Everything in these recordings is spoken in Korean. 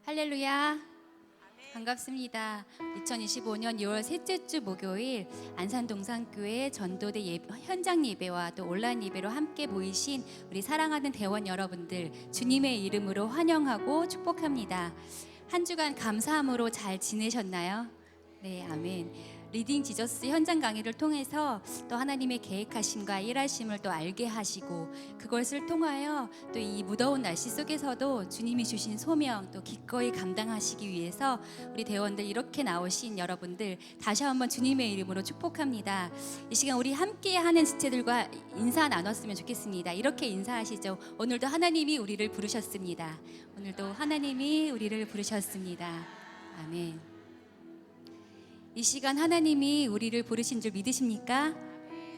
할렐루야. 반갑습니다. 2025년 6월 셋째 주 목요일 안산동산교회 전도대 현장 예배와 또 온라인 예배로 함께 모이신 우리 사랑하는 대원 여러분들 주님의 이름으로 환영하고 축복합니다. 한 주간 감사함으로 잘 지내셨나요? 네, 아멘. 리딩 지저스 현장 강의를 통해서 또 하나님의 계획하심과 일하심을 또 알게 하시고 그것을 통하여 또 이 무더운 날씨 속에서도 주님이 주신 소명 또 기꺼이 감당하시기 위해서 우리 대원들 이렇게 나오신 여러분들 다시 한번 주님의 이름으로 축복합니다. 이 시간 우리 함께 하는 지체들과 인사 나눴으면 좋겠습니다. 이렇게 인사하시죠. 오늘도 하나님이 우리를 부르셨습니다. 오늘도 하나님이 우리를 부르셨습니다. 아멘. 이 시간 하나님이 우리를 부르신 줄 믿으십니까?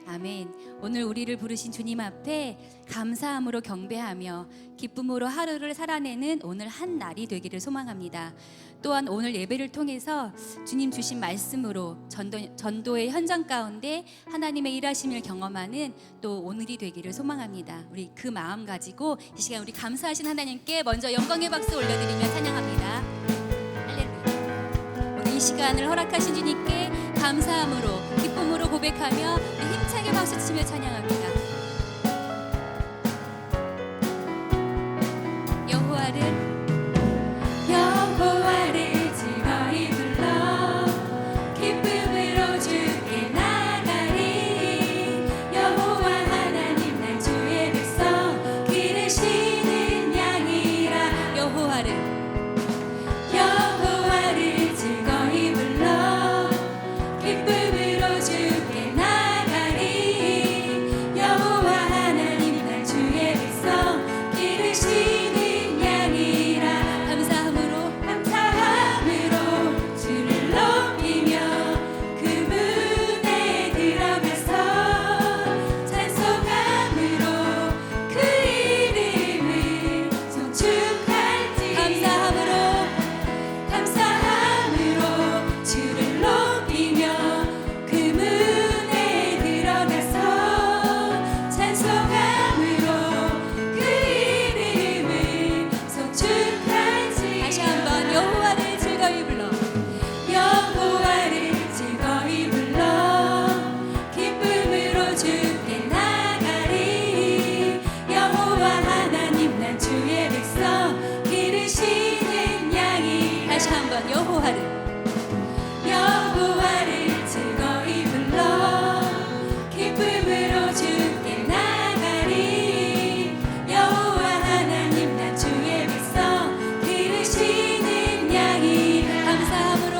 아멘. 오늘 우리를 부르신 주님 앞에 감사함으로 경배하며 기쁨으로 하루를 살아내는 오늘 한 날이 되기를 소망합니다. 또한 오늘 예배를 통해서 주님 주신 말씀으로 전도의 현장 가운데 하나님의 일하심을 경험하는 또 오늘이 되기를 소망합니다. 우리 그 마음 가지고 이 시간 우리 감사하신 하나님께 먼저 영광의 박수 올려드리며 찬양합니다. 이 시간을 허락하신 주님께 감사함으로 기쁨으로 고백하며 힘차게 박수치며 찬양합니다. 여호와를 즐거이 불러 기쁨으로 주께 나가리. 여호와 하나님 난 주의 백성 기르시는 양이라. 여호와를 즐거이 불러 기쁨으로 주께 나가리. 여호와 하나님 날 주의 백성 기르시는 양이라. 감사함으로 주를 높이며 그 문에 들어가서 찬송함으로 그 이름을 송축할지. 감사함으로 주를 높이며 그 문에 들어가서 찬송함으로 그 이름을 송축하지. 다시 한번 여호와를 즐거이 불러 기쁨으로 주께 나가리. 여호와 하나님 난 주의 백성 기르시는 양이. 다시 한번 여호와를 즐거이 불러 기쁨으로 주께 나가리. 여호와 하나님 난 주의 백성 기르시는 양이. 감사함으로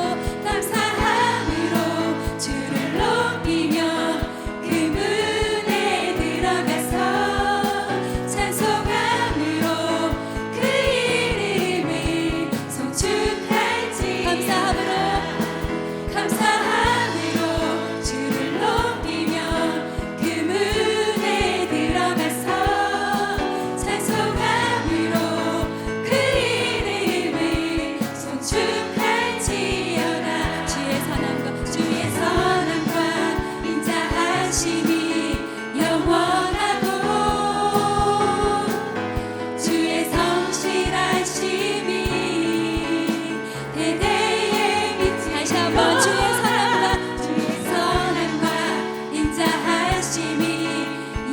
주를 높이며 그 문에 들어가서 찬송함으로 그 이름을 송축할지. 감사함으로 주를 높이며 그 문에 들어가서 찬송함으로 그 이름을 송축할지어다. 주의 선함과 인자하심이 영원하고 주의 성실하심이 대대에 미치. 다시 한번 주의 선함과 인자하심이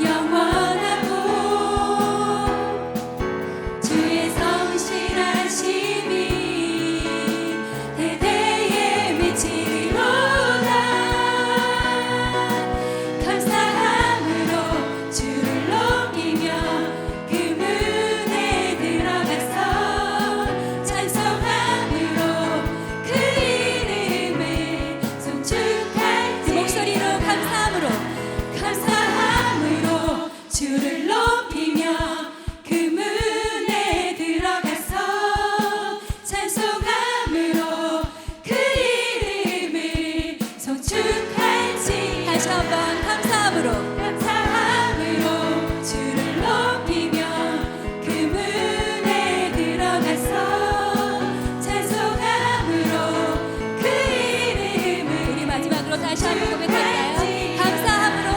영원하고 주의 성실하심이 대대에 미치리로다. 감사함으로 주를 높이며 그 문에 들어가서 찬송함으로 그 이름을 송축할지. 목소리로 감사함으로 주를 높이며 그 문에 들어가서 찬송함으로 그 이름을 송축할지. 다시 한번 감사함으로 주를 높이며 그 문에 들어가서 찬송함으로 그 이름을. 우리 마지막으로 다시 한번 고백할까요? 감사함으로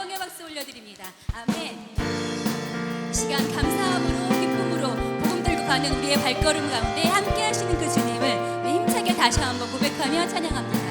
영광의 박수 올려드립니다. 아멘. 이 시간 감사함으로 기쁨으로 복음 들고 가는 우리의 발걸음 가운데 함께 하시는 그 주님을 힘차게 다시 한번 고백하며 찬양합니다.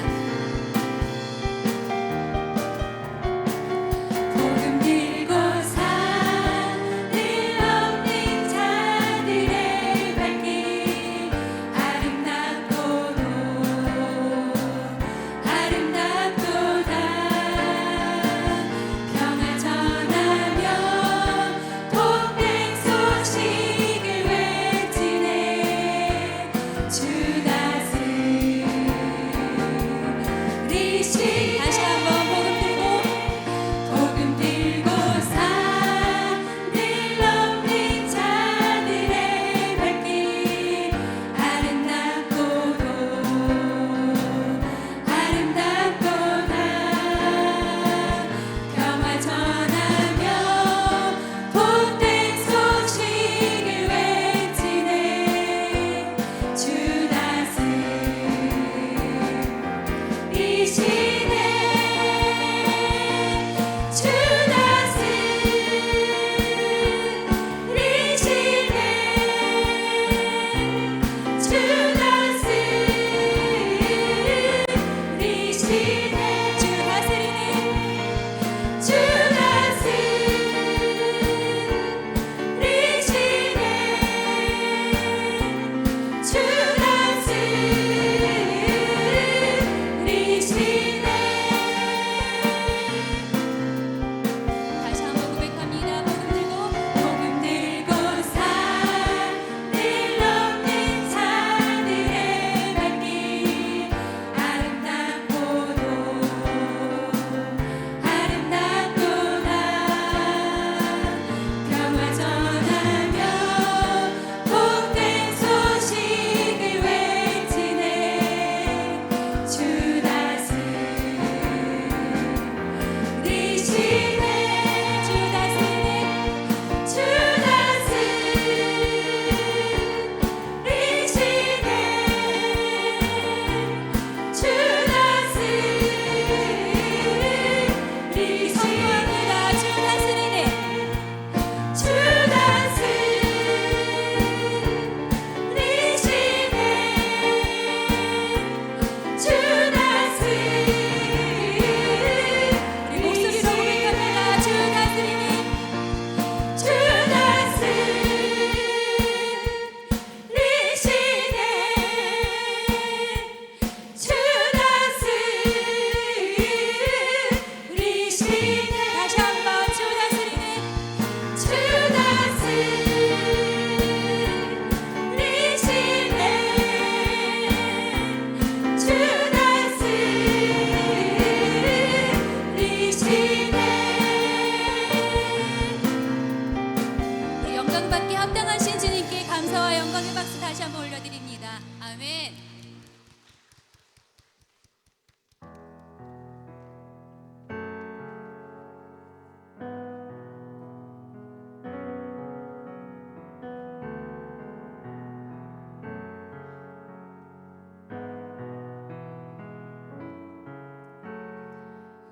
영광받기 합당하신 주님께 감사와 영광의 박수 다시 한번 올려드립니다. 아멘.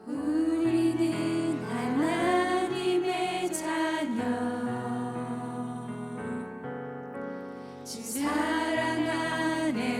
우리는 하나님의 자녀, 주 사랑 안에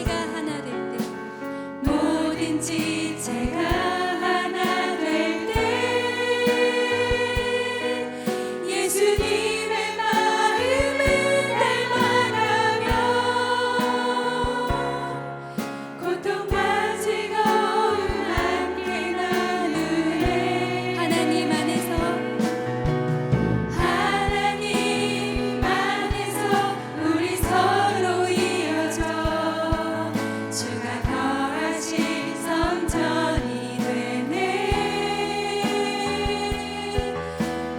지체가 하나 될 때 모든 지체가 하나 될 때 예수님의 마음을 닮아가며 고통과 즐거움 함께 나누네. 하나님 안에서 우리 서로 이어져 주가 거하신 성전이 되네.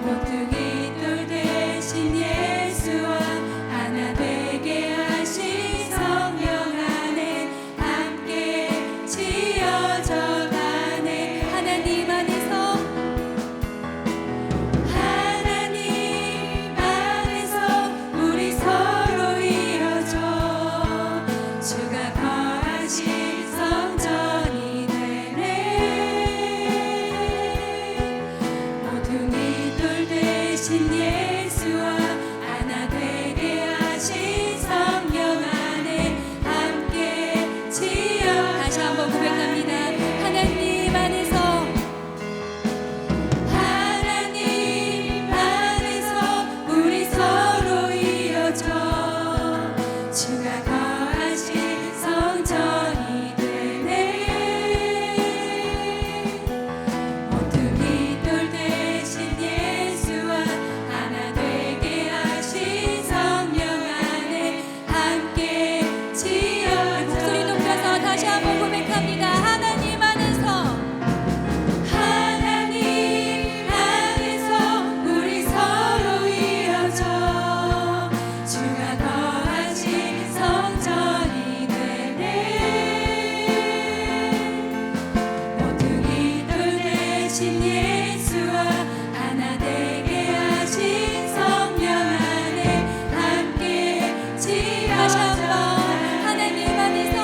모퉁이 돌 대신 예수와 하나 되게 하신 성령 안에 함께 지어져 가네. 하나님 안에서 우리 서로 이어져 주가 거하신 성전이 되네. 모퉁이 돌 대신 예수와 하나 되게 하신 성령 안에 함께 지어. 다시 한번 고백합니다. 하나님 안에서 우리 서로 이어져 주가 거하신 성전이 되네. 모퉁이 돌 대신 예수와 하나 되게 하신 성령 안에 함께 지어져. 목소리 높여서 다시 한번 고백합니다. 하나님 안에서 우리 서로 이어져 주가 거하신 성전이 되네. 모퉁이 돌 대신 예수와 하나 되게 하신 성령 안에 함께 다시 한번 지어져. 하나님 안에서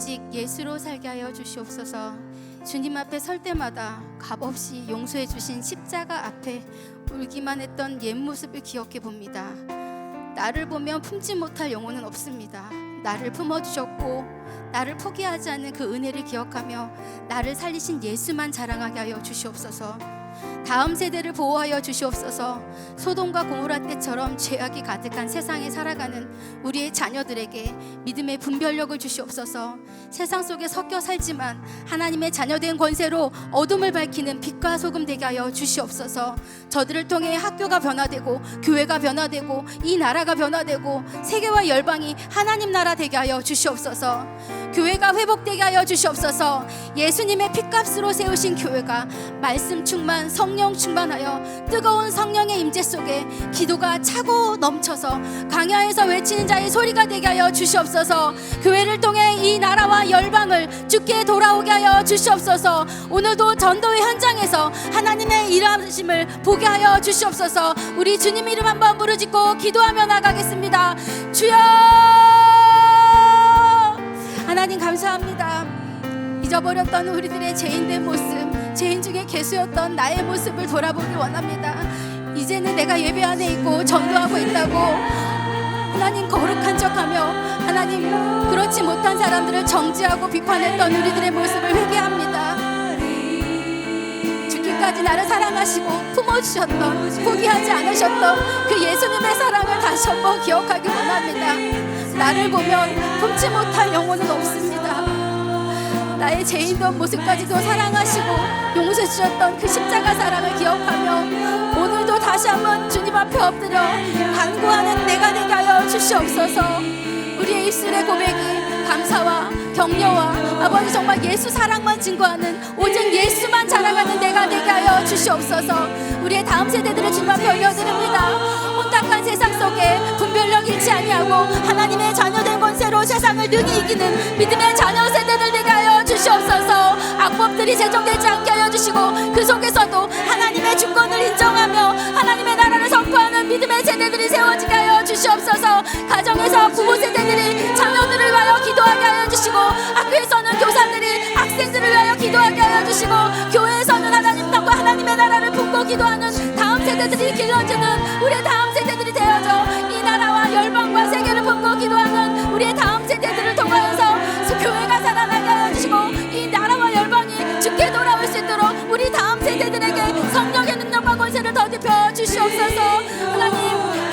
오직 예수로 살게 하여 주시옵소서. 주님 앞에 설 때마다 값없이 용서해 주신 십자가 앞에 울기만 했던 옛 모습을 기억해 봅니다. 나를 보면 품지 못할 영혼은 없습니다. 나를 품어주셨고 나를 포기하지 않는 그 은혜를 기억하며 나를 살리신 예수만 자랑하게 하여 주시옵소서. 다음 세대를 보호하여 주시옵소서. 소돔과 고모라 때처럼 죄악이 가득한 세상에 살아가는 우리의 자녀들에게 믿음의 분별력을 주시옵소서. 세상 속에 섞여 살지만 하나님의 자녀된 권세로 어둠을 밝히는 빛과 소금 되게 하여 주시옵소서. 저들을 통해 학교가 변화되고 교회가 변화되고 이 나라가 변화되고 세계와 열방이 하나님 나라 되게 하여 주시옵소서. 교회가 회복되게 하여 주시옵소서. 예수님의 핏값으로 세우신 교회가 말씀 충만, 성령 충만하여 뜨거운 성령의 임재 속에 기도가 차고 넘쳐서 광야에서 외치는 자의 소리가 되게 하여 주시옵소서. 교회를 통해 이 나라와 열방을 주께 돌아오게 하여 주시옵소서. 오늘도 전도의 현장에서 하나님의 일하심을 보게 하여 주시옵소서. 우리 주님 이름 한번 부르짖고 기도하며 나가겠습니다. 주여, 하나님 감사합니다. 잊어버렸던 우리들의 죄인된 모습, 죄인 중에 개수였던 나의 모습을 돌아보기 원합니다. 이제는 내가 예배 안에 있고 전도하고 있다고 하나님 거룩한 척하며 하나님 그렇지 못한 사람들을 정죄하고 비판했던 우리들의 모습을 회개합니다. 죽기까지 나를 사랑하시고 품어주셨던, 포기하지 않으셨던 그 예수님의 사랑을 다시 한번 기억하기 원합니다. 나를 보면 품지 못할 영혼은 없습니다. 나의 죄인된 모습까지도 사랑하시고 용서해 주셨던 그 십자가 사랑을 기억하며 오늘도 다시 한번 주님 앞에 엎드려 간구하는 내가 되게 하여 주시옵소서. 우리의 입술의 고백이 감사와 격려와 아버지 정말 예수 사랑만 증거하는 오직 예수만 자랑하는 내가 되게 하여 주시옵소서. 우리의 다음 세대들을 주님 앞에 올려드립니다. 혼탁한 세상 속에 분별력 잃지 아니하고 하나님의 자녀된 권세로 세상을 능히 이기는 믿음의 자녀 세대들 되게 하여 주시옵소서. 악법들이 제정되지 않게 하여 주시고 그 속에서도 하나님의 주권을 인정하며 하나님의 나라를 선포하는 믿음의 세대들이 세워지게 하여 주시옵소서. 가정에서 부모 세대들이 자녀들을 위하여 기도하게 하여 주시고 학교에서는 교사들이 학생들을 위하여 기도하게 하여 주시고 교회에서는 하나님 땅과 하나님의 나라를 품고 기도하는 다음 세대들이 길러지는 우리의 다음 세대들이 되어져 이 나라와 열방과 세계를 품고 기도하는 우리의 다음 세대들을 통하여서 교회가 살아나게 하여 주시고 이 나라와 열방이 주께 돌아올 수 있도록 우리 다음 세대들에게 성령의 능력과 권세를 더딥혀 주시옵소서. 하나님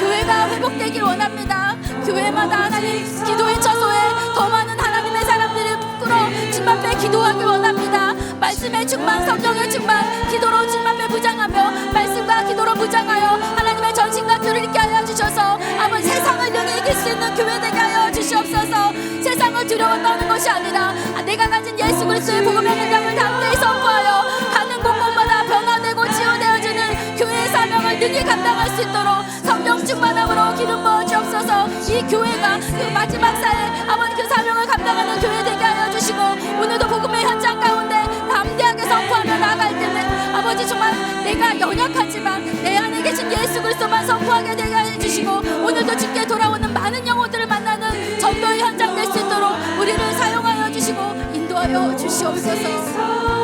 교회가 회복되길 원합니다. 교회마다 하나님 기도의 처소에 더 많은 하나님의 사람들을 부끄러 주님 앞에 기도하길 원합니다. 말씀의 충만, 성령의 충만, 기도로 주님 앞에 부장하며 말씀과 기도로 부장하여 하나님의 전신과 뼈를 있게 하여 주셔서 아버지 세상을 능히 이길 수 있는 교회 되게 하여 주시옵소서. 세상을 두려워 떠는 것이 아니라 내가 가진 예수 그리스도의 복음의 능력을 담대히 선포하여 가는 곳곳마다 변화되고 치유되어지는 교회의 사명을 능히 감당할 수 있도록 성령 충만함으로 기름 부어 주옵소서. 이 교회가 그 마지막 사에 아버지 그 사명을 감당하는 교회 되게 하여 주시고 오늘도 복음의 현장 가운데 담대하게 선포하며 나아갈 때는 아버지 정말 내가 연약하지만 내 안에 계신 예수 그리스도만 선포하게 되게 해주시고 오늘도 주께 돌아오는 많은 영혼들을 만나는 전도의 현장 될 수 있도록 우리를 사용하여 주시고 인도하여 주시옵소서.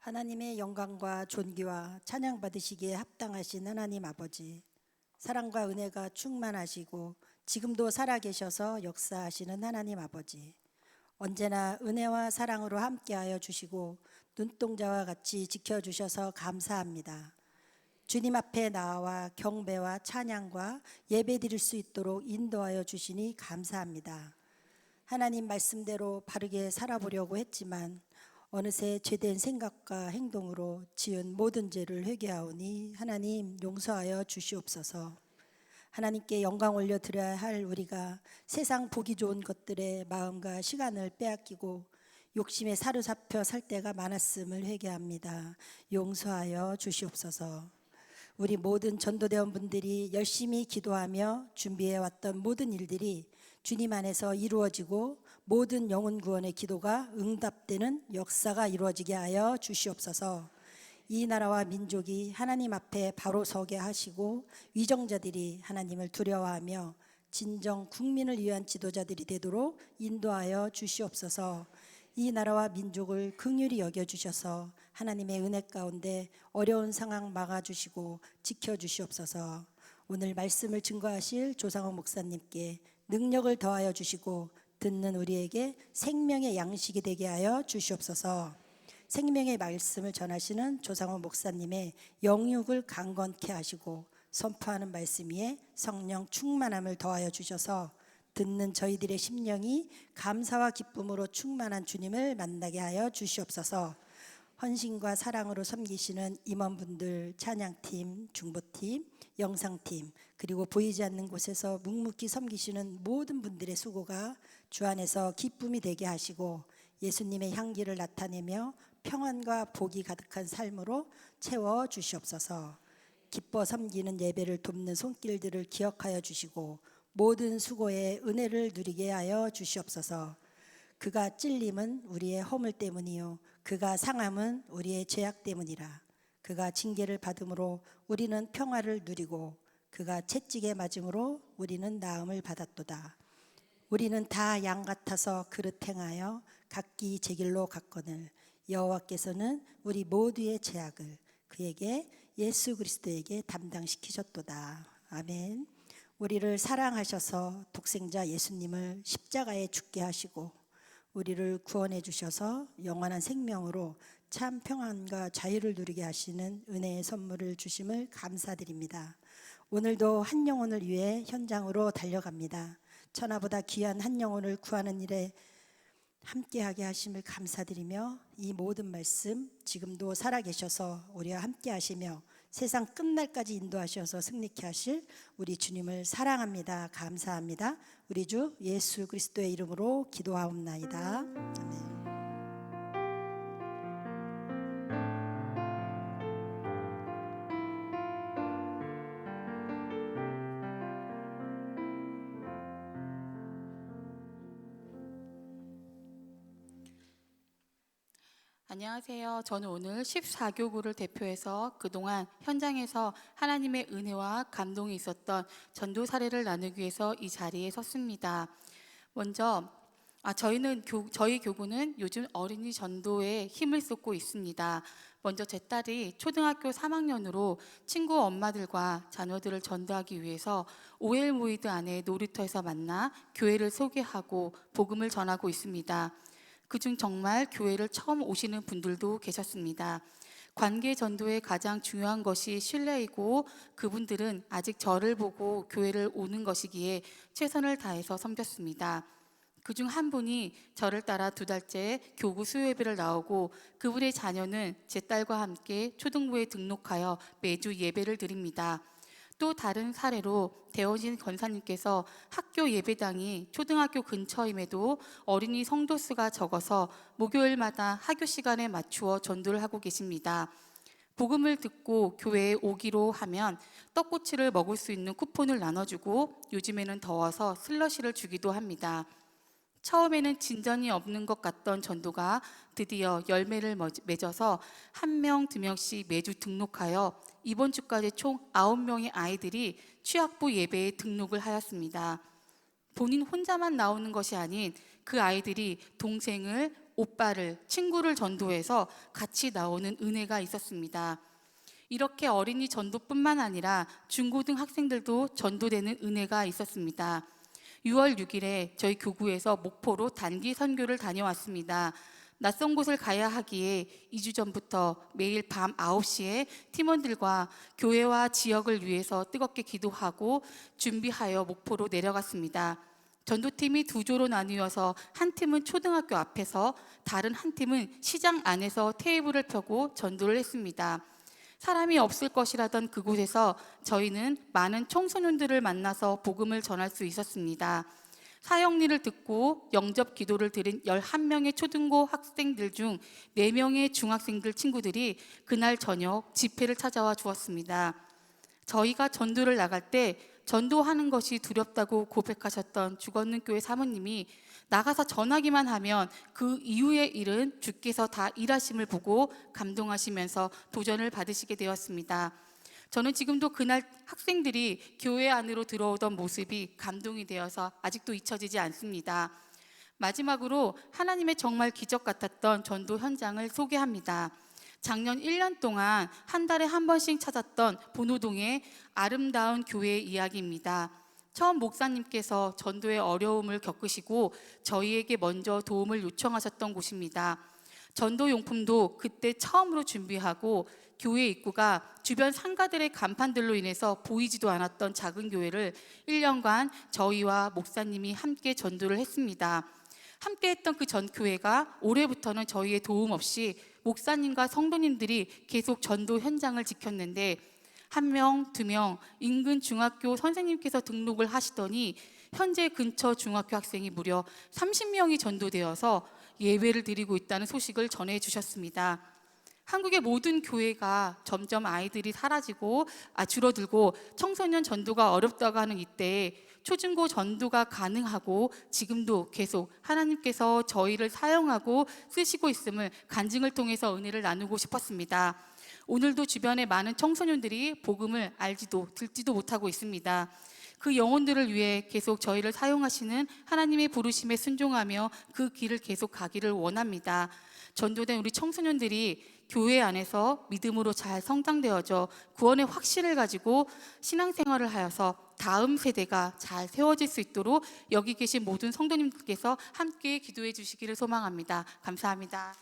하나님의 영광과 존귀와 찬양 받으시기에 합당하신 하나님 아버지, 사랑과 은혜가 충만하시고 지금도 살아계셔서 역사하시는 하나님 아버지, 언제나 은혜와 사랑으로 함께하여 주시고 눈동자와 같이 지켜주셔서 감사합니다. 주님 앞에 나와 경배와 찬양과 예배 드릴 수 있도록 인도하여 주시니 감사합니다. 하나님 말씀대로 바르게 살아보려고 했지만 어느새 죄된 생각과 행동으로 지은 모든 죄를 회개하오니 하나님 용서하여 주시옵소서. 하나님께 영광 올려드려야 할 우리가 세상 보기 좋은 것들에 마음과 시간을 빼앗기고 욕심에 사로잡혀 살 때가 많았음을 회개합니다. 용서하여 주시옵소서. 우리 모든 전도대원분들이 열심히 기도하며 준비해왔던 모든 일들이 주님 안에서 이루어지고 모든 영혼 구원의 기도가 응답되는 역사가 이루어지게 하여 주시옵소서. 이 나라와 민족이 하나님 앞에 바로 서게 하시고 위정자들이 하나님을 두려워하며 진정 국민을 위한 지도자들이 되도록 인도하여 주시옵소서. 이 나라와 민족을 긍휼히 여겨주셔서 하나님의 은혜 가운데 어려운 상황 막아주시고 지켜주시옵소서. 오늘 말씀을 증거하실 조상호 목사님께 능력을 더하여 주시고 듣는 우리에게 생명의 양식이 되게 하여 주시옵소서. 생명의 말씀을 전하시는 조상호 목사님의 영육을 강건케 하시고 선포하는 말씀 위에 성령 충만함을 더하여 주셔서 듣는 저희들의 심령이 감사와 기쁨으로 충만한 주님을 만나게 하여 주시옵소서. 헌신과 사랑으로 섬기시는 임원분들, 찬양팀, 중보팀, 영상팀, 그리고 보이지 않는 곳에서 묵묵히 섬기시는 모든 분들의 수고가 주 안에서 기쁨이 되게 하시고 예수님의 향기를 나타내며 평안과 복이 가득한 삶으로 채워 주시옵소서. 기뻐 섬기는 예배를 돕는 손길들을 기억하여 주시고 모든 수고에 은혜를 누리게 하여 주시옵소서. 그가 찔림은 우리의 허물 때문이요 그가 상함은 우리의 죄악 때문이라. 그가 징계를 받음으로 우리는 평화를 누리고 그가 채찍에 맞음으로 우리는 나음을 받았도다. 우리는 다 양 같아서 그릇 행하여 각기 제 길로 갔거늘 여호와께서는 우리 모두의 죄악을 그에게 예수 그리스도에게 담당시키셨도다. 아멘. 우리를 사랑하셔서 독생자 예수님을 십자가에 죽게 하시고 우리를 구원해 주셔서 영원한 생명으로 참 평안과 자유를 누리게 하시는 은혜의 선물을 주심을 감사드립니다. 오늘도 한 영혼을 위해 현장으로 달려갑니다. 천하보다 귀한 한 영혼을 구하는 일에 함께하게 하심을 감사드리며 이 모든 말씀 지금도 살아계셔서 우리와 함께 하시며 세상 끝날까지 인도하셔서 승리케 하실 우리 주님을 사랑합니다. 감사합니다. 우리 주 예수 그리스도의 이름으로 기도하옵나이다. 아멘. 안녕하세요. 저는 오늘 14교구를 대표해서 그동안 현장에서 하나님의 은혜와 감동이 있었던 전도 사례를 나누기 위해서 이 자리에 섰습니다. 먼저 저희 교구는 요즘 어린이 전도에 힘을 쏟고 있습니다. 먼저 제 딸이 초등학교 3학년으로 친구 엄마들과 자녀들을 전도하기 위해서 오엘 모이드 안에 놀이터에서 만나 교회를 소개하고 복음을 전하고 있습니다. 그중 정말 교회를 처음 오시는 분들도 계셨습니다. 관계 전도의 가장 중요한 것이 신뢰이고 그분들은 아직 저를 보고 교회를 오는 것이기에 최선을 다해서 섬겼습니다. 그중 한 분이 저를 따라 2달째 교구 수요예배를 나오고 그분의 자녀는 제 딸과 함께 초등부에 등록하여 매주 예배를 드립니다. 또 다른 사례로 대원신 권사님께서 학교 예배당이 초등학교 근처임에도 어린이 성도 수가 적어서 목요일마다 학교 시간에 맞추어 전도를 하고 계십니다. 복음을 듣고 교회에 오기로 하면 떡꼬치를 먹을 수 있는 쿠폰을 나눠주고 요즘에는 더워서 슬러시를 주기도 합니다. 처음에는 진전이 없는 것 같던 전도가 드디어 열매를 맺어서 1명, 2명씩 매주 등록하여 이번 주까지 총 9명의 아이들이 취학부 예배에 등록을 하였습니다. 본인 혼자만 나오는 것이 아닌 그 아이들이 동생을, 오빠를, 친구를 전도해서 같이 나오는 은혜가 있었습니다. 이렇게 어린이 전도뿐만 아니라 중고등 학생들도 전도되는 은혜가 있었습니다. 6월 6일에 저희 교구에서 목포로 단기 선교를 다녀왔습니다. 낯선 곳을 가야 하기에 2주 전부터 매일 밤 9시에 팀원들과 교회와 지역을 위해서 뜨겁게 기도하고 준비하여 목포로 내려갔습니다. 전도팀이 2조로 나뉘어서 한 팀은 초등학교 앞에서 다른 한 팀은 시장 안에서 테이블을 펴고 전도를 했습니다. 사람이 없을 것이라던 그곳에서 저희는 많은 청소년들을 만나서 복음을 전할 수 있었습니다. 사역리를 듣고 영접 기도를 드린 11명의 초등고 학생들 중 4명의 중학생들 친구들이 그날 저녁 집회를 찾아와 주었습니다. 저희가 전도를 나갈 때 전도하는 것이 두렵다고 고백하셨던 죽었는 교회 사모님이 나가서 전하기만 하면 그 이후의 일은 주께서 다 일하심을 보고 감동하시면서 도전을 받으시게 되었습니다. 저는 지금도 그날 학생들이 교회 안으로 들어오던 모습이 감동이 되어서 아직도 잊혀지지 않습니다. 마지막으로 하나님의 정말 기적 같았던 전도 현장을 소개합니다. 작년 1년 동안 한 달에 한 번씩 찾았던 본호동의 아름다운 교회의 이야기입니다. 처음 목사님께서 전도의 어려움을 겪으시고 저희에게 먼저 도움을 요청하셨던 곳입니다. 전도 용품도 그때 처음으로 준비하고 교회 입구가 주변 상가들의 간판들로 인해서 보이지도 않았던 작은 교회를 1년간 저희와 목사님이 함께 전도를 했습니다. 함께 했던 그 전 교회가 올해부터는 저희의 도움 없이 목사님과 성도님들이 계속 전도 현장을 지켰는데 1명, 2명 인근 중학교 선생님께서 등록을 하시더니 현재 근처 중학교 학생이 무려 30명이 전도되어서 예배를 드리고 있다는 소식을 전해주셨습니다. 한국의 모든 교회가 점점 아이들이 줄어들고 청소년 전도가 어렵다고 하는 이때에 초중고 전도가 가능하고 지금도 계속 하나님께서 저희를 사용하고 쓰시고 있음을 간증을 통해서 은혜를 나누고 싶었습니다. 오늘도 주변에 많은 청소년들이 복음을 알지도 듣지도 못하고 있습니다. 그 영혼들을 위해 계속 저희를 사용하시는 하나님의 부르심에 순종하며 그 길을 계속 가기를 원합니다. 전도된 우리 청소년들이 교회 안에서 믿음으로 잘 성장되어져 구원의 확신을 가지고 신앙생활을 하여서 다음 세대가 잘 세워질 수 있도록 여기 계신 모든 성도님들께서 함께 기도해 주시기를 소망합니다. 감사합니다.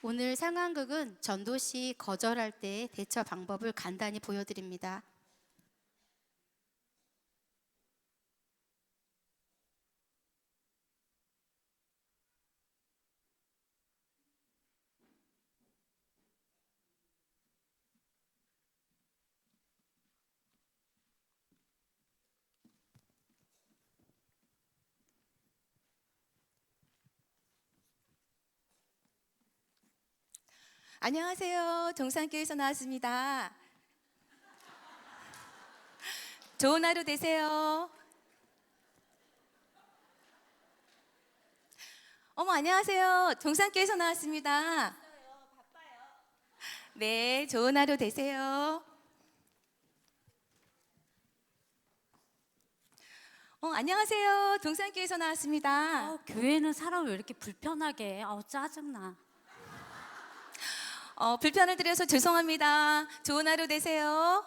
오늘 상황극은 전도 시 거절할 때의 대처 방법을 간단히 보여드립니다. 안녕하세요. 동산교회에서 나왔습니다. 좋은 하루 되세요. 어머, 안녕하세요. 동산교회에서 나왔습니다. 네, 좋은 하루 되세요. 안녕하세요. 동산교회에서 나왔습니다. 교회는 사람을 왜 이렇게 불편하게 해? 짜증나. 불편을 드려서 죄송합니다. 좋은 하루 되세요.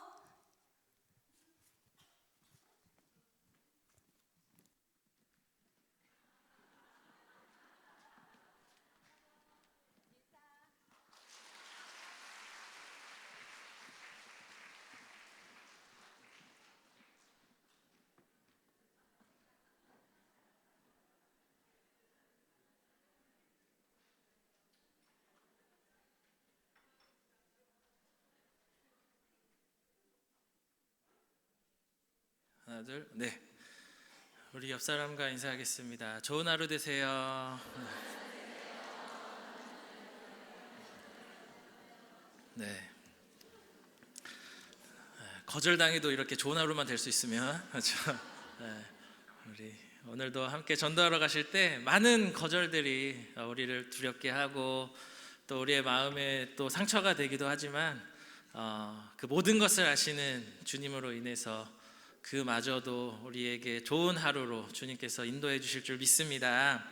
하나, 둘, 네. 우리 옆 사람과 인사하겠습니다. 좋은 하루 되세요. 네. 거절당해도 이렇게 좋은 하루만 될 수 있으면 그렇죠. 네. 우리 오늘도 함께 전도하러 가실 때 많은 거절들이 우리를 두렵게 하고 또 우리의 마음에 또 상처가 되기도 하지만 그 모든 것을 아시는 주님으로 인해서 그마저도 우리에게 좋은 하루로 주님께서 인도해 주실 줄 믿습니다.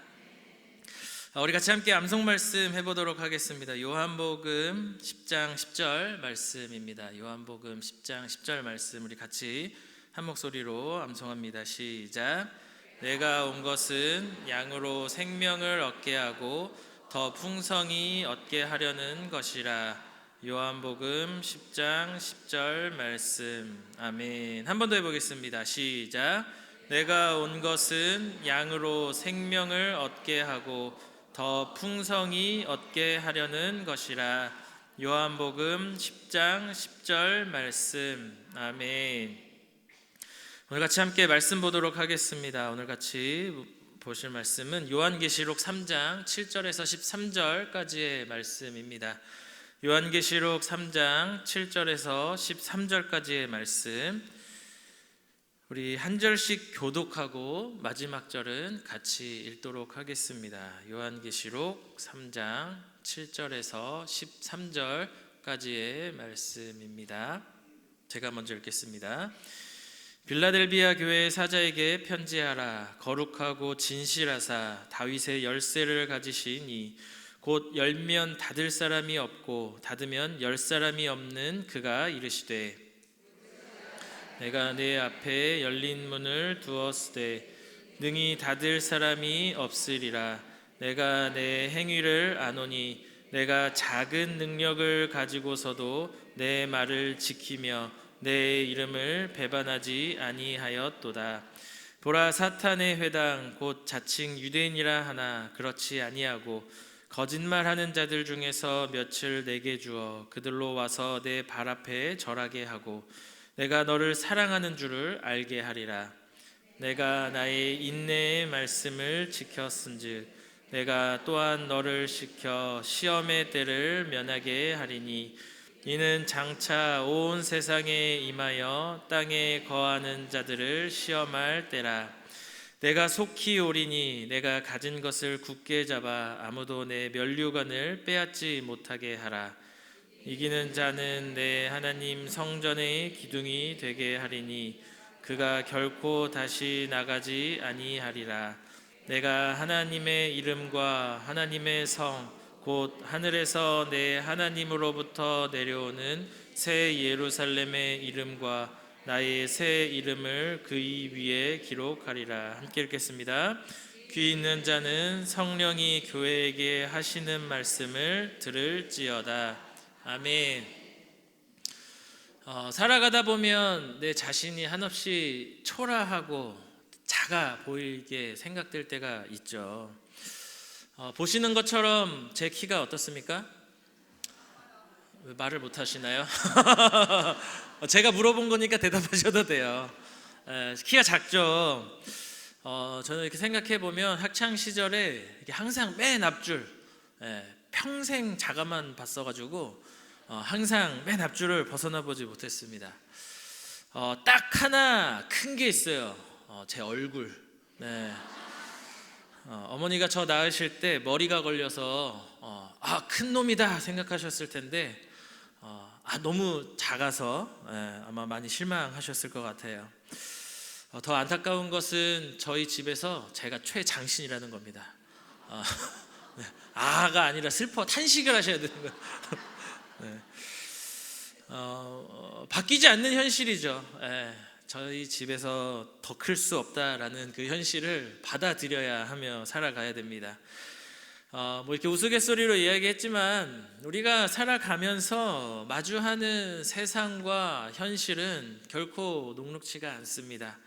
우리 같이 함께 암송 말씀 해보도록 하겠습니다. 요한복음 10장 10절 말씀입니다. 요한복음 10장 10절 말씀 우리 같이 한 목소리로 암송합니다. 시작. 내가 온 것은 양으로 생명을 얻게 하고 더 풍성히 얻게 하려는 것이라. 요한복음 10장 10절 말씀. 아멘. 한 번 더 해보겠습니다. 시작. 내가 온 것은 양으로 생명을 얻게 하고 더 풍성히 얻게 하려는 것이라. 요한복음 10장 10절 말씀. 아멘. 오늘 같이 함께 말씀 보도록 하겠습니다. 오늘 같이 보실 말씀은 요한계시록 3장 7절에서 13절까지의 말씀입니다. 요한계시록 3장 7절에서 13절까지의 말씀, 우리 한 절씩 교독하고 마지막 절은 같이 읽도록 하겠습니다. 요한계시록 3장 7절에서 13절까지의 말씀입니다. 제가 먼저 읽겠습니다. 빌라델비아 교회 사자에게 편지하라. 거룩하고 진실하사 다윗의 열쇠를 가지신 이 곧 열면 닫을 사람이 없고 닫으면 열 사람이 없는 그가 이르시되, 내가 내 앞에 열린 문을 두었으되 능히 닫을 사람이 없으리라. 내가 내 행위를 아노니 내가 작은 능력을 가지고서도 내 말을 지키며 내 이름을 배반하지 아니하였도다. 보라, 사탄의 회당 곧 자칭 유대인이라 하나 그렇지 아니하고 거짓말하는 자들 중에서 몇을 내게 주어 그들로 와서 내 발 앞에 절하게 하고 내가 너를 사랑하는 줄을 알게 하리라. 내가 나의 인내의 말씀을 지켰은즉 내가 또한 너를 시켜 시험의 때를 면하게 하리니 이는 장차 온 세상에 임하여 땅에 거하는 자들을 시험할 때라. 내가 속히 오리니 내가 가진 것을 굳게 잡아 아무도 내 면류관을 빼앗지 못하게 하라. 이기는 자는 내 하나님 성전의 기둥이 되게 하리니 그가 결코 다시 나가지 아니하리라. 내가 하나님의 이름과 하나님의 성 곧 하늘에서 내 하나님으로부터 내려오는 새 예루살렘의 이름과 나의 새 이름을 그의 위에 기록하리라. 함께 읽겠습니다. 귀 있는 자는 성령이 교회에게 하시는 말씀을 들을지어다. 아멘. 살아가다 보면 내 자신이 한없이 초라하고 작아 보이게 생각될 때가 있죠. 보시는 것처럼 제 키가 어떻습니까? 왜 말을 못 하시나요? 제가 물어본 거니까 대답하셔도 돼요. 키가 작죠. 저는 이렇게 생각해 보면 학창 시절에 이렇게 항상 맨 앞줄, 평생 자가만 봤어가지고 항상 맨 앞줄을 벗어나 보지 못했습니다. 딱 하나 큰 게 있어요. 제 얼굴. 네. 어머니가 저 낳으실 때 머리가 걸려서 큰 놈이다 생각하셨을 텐데 너무 작아서 아마 많이 실망하셨을 것 같아요. 더 안타까운 것은 저희 집에서 제가 최장신이라는 겁니다. 아가 아니라 슬퍼 탄식을 하셔야 되는 거예요. 네. 바뀌지 않는 현실이죠. 저희 집에서 더 클 수 없다라는 그 현실을 받아들여야 하며 살아가야 됩니다. 뭐 이렇게 우스갯소리로 이야기했지만 우리가 살아가면서 마주하는 세상과 현실은 결코 녹록지가 않습니다.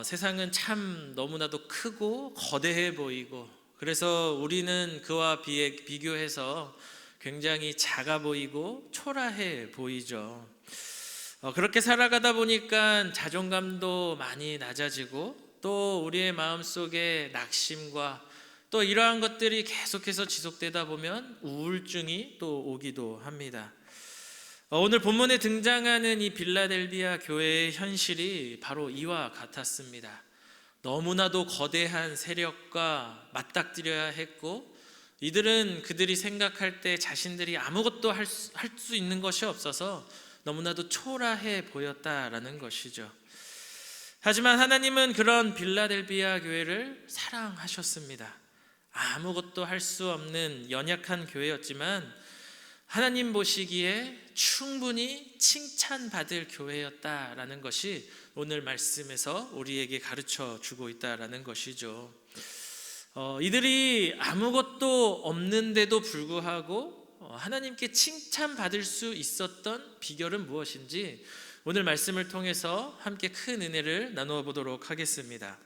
세상은 참 너무나도 크고 거대해 보이고 그래서 우리는 그와 비교해서 굉장히 작아 보이고 초라해 보이죠. 그렇게 살아가다 보니까 자존감도 많이 낮아지고 또 우리의 마음속에 낙심과 또 이러한 것들이 계속해서 지속되다 보면 우울증이 또 오기도 합니다. 오늘 본문에 등장하는 이 빌라델비아 교회의 현실이 바로 이와 같았습니다. 너무나도 거대한 세력과 맞닥뜨려야 했고 이들은 그들이 생각할 때 자신들이 아무것도 할 수 있는 것이 없어서 너무나도 초라해 보였다라는 것이죠. 하지만 하나님은 그런 빌라델비아 교회를 사랑하셨습니다. 아무것도 할 수 없는 연약한 교회였지만 하나님 보시기에 충분히 칭찬받을 교회였다라는 것이 오늘 말씀에서 우리에게 가르쳐 주고 있다라는 것이죠. 이들이 아무것도 없는데도 불구하고 하나님께 칭찬받을 수 있었던 비결은 무엇인지 오늘 말씀을 통해서 함께 큰 은혜를 나누어 보도록 하겠습니다.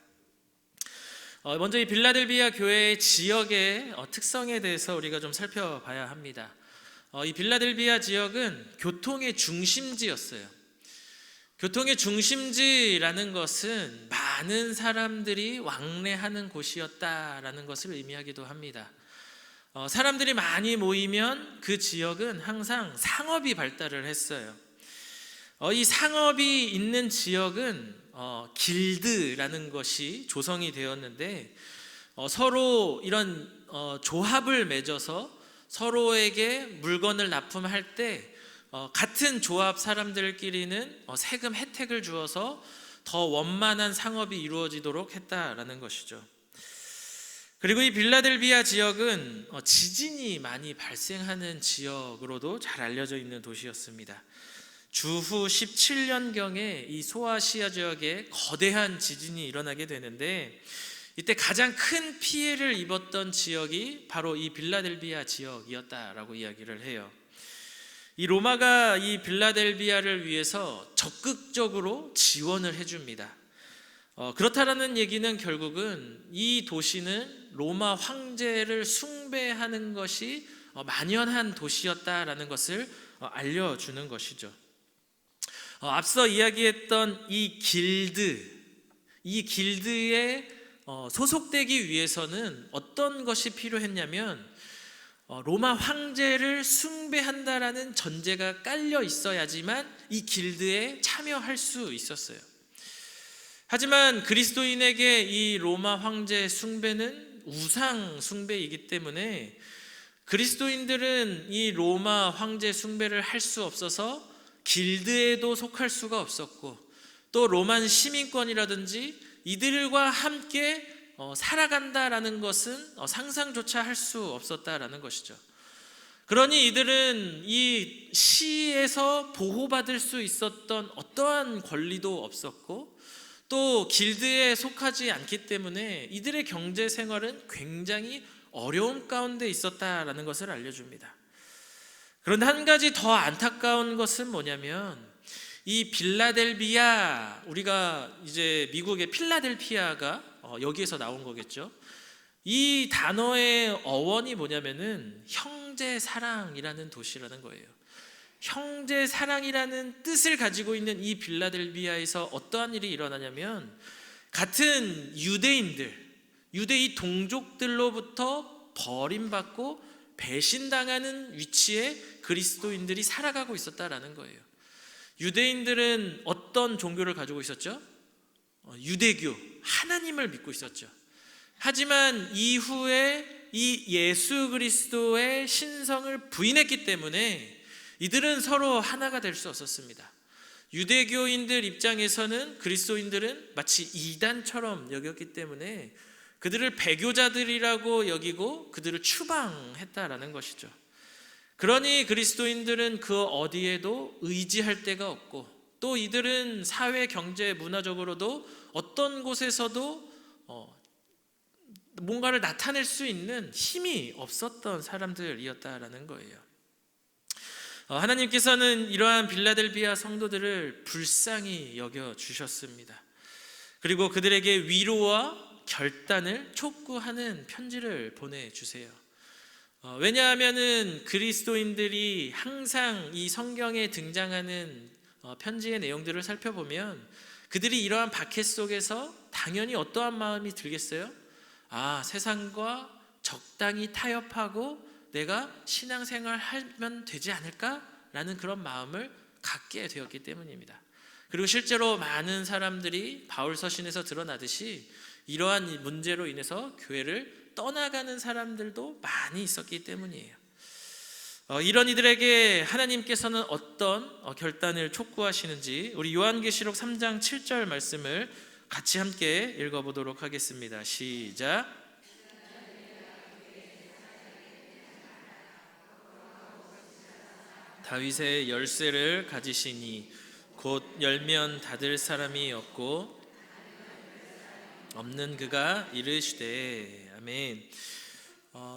먼저 이 빌라델비아 교회의 지역의 특성에 대해서 우리가 좀 살펴봐야 합니다. 이 빌라델비아 지역은 교통의 중심지였어요. 교통의 중심지라는 것은 많은 사람들이 왕래하는 곳이었다라는 것을 의미하기도 합니다. 사람들이 많이 모이면 그 지역은 항상 상업이 발달을 했어요. 이 상업이 있는 지역은 길드라는 것이 조성이 되었는데 서로 이런 조합을 맺어서 서로에게 물건을 납품할 때 같은 조합 사람들끼리는 세금 혜택을 주어서 더 원만한 상업이 이루어지도록 했다라는 것이죠. 그리고 이 빌라델비아 지역은 지진이 많이 발생하는 지역으로도 잘 알려져 있는 도시였습니다. 주후 17년경에 이 소아시아 지역에 거대한 지진이 일어나게 되는데 이때 가장 큰 피해를 입었던 지역이 바로 이 빌라델비아 지역이었다라고 이야기를 해요. 이 로마가 이 빌라델비아를 위해서 적극적으로 지원을 해줍니다. 그렇다라는 얘기는 결국은 이 도시는 로마 황제를 숭배하는 것이 만연한 도시였다라는 것을 알려주는 것이죠. 앞서 이야기했던 이 길드에 소속되기 위해서는 어떤 것이 필요했냐면 로마 황제를 숭배한다라는 전제가 깔려 있어야지만 이 길드에 참여할 수 있었어요. 하지만 그리스도인에게 이 로마 황제 숭배는 우상 숭배이기 때문에 그리스도인들은 이 로마 황제 숭배를 할 수 없어서 길드에도 속할 수가 없었고 또 로만 시민권이라든지 이들과 함께 살아간다라는 것은 상상조차 할 수 없었다라는 것이죠. 그러니 이들은 이 시에서 보호받을 수 있었던 어떠한 권리도 없었고 또 길드에 속하지 않기 때문에 이들의 경제 생활은 굉장히 어려움 가운데 있었다라는 것을 알려줍니다. 그런데 한 가지 더 안타까운 것은 뭐냐면 이 빌라델비아, 우리가 이제 미국의 필라델피아가 여기에서 나온 거겠죠. 이 단어의 어원이 뭐냐면은 형제 사랑이라는 도시라는 거예요. 형제 사랑이라는 뜻을 가지고 있는 이 빌라델비아에서 어떠한 일이 일어나냐면 같은 유대인 동족들로부터 버림받고 배신당하는 위치에 그리스도인들이 살아가고 있었다라는 거예요. 유대인들은 어떤 종교를 가지고 있었죠? 유대교, 하나님을 믿고 있었죠. 하지만 이후에 이 예수 그리스도의 신성을 부인했기 때문에 이들은 서로 하나가 될 수 없었습니다. 유대교인들 입장에서는 그리스도인들은 마치 이단처럼 여겼기 때문에 그들을 배교자들이라고 여기고 그들을 추방했다라는 것이죠. 그러니 그리스도인들은 그 어디에도 의지할 데가 없고 또 이들은 사회, 경제, 문화적으로도 어떤 곳에서도 뭔가를 나타낼 수 있는 힘이 없었던 사람들이었다라는 거예요. 하나님께서는 이러한 빌라델비아 성도들을 불쌍히 여겨주셨습니다. 그리고 그들에게 위로와 결단을 촉구하는 편지를 보내주세요. 왜냐하면은 그리스도인들이 항상 이 성경에 등장하는 편지의 내용들을 살펴보면 그들이 이러한 박해 속에서 당연히 어떠한 마음이 들겠어요? 세상과 적당히 타협하고 내가 신앙생활 하면 되지 않을까라는 그런 마음을 갖게 되었기 때문입니다. 그리고 실제로 많은 사람들이 바울 서신에서 드러나듯이 이러한 문제로 인해서 교회를 떠나가는 사람들도 많이 있었기 때문이에요. 이런 이들에게 하나님께서는 어떤 결단을 촉구하시는지 우리 요한계시록 3장 7절 말씀을 같이 함께 읽어보도록 하겠습니다. 시작. 다윗의 열쇠를 가지시니 곧 열면 닫을 사람이 없고 없는 그가 이르시되 아멘.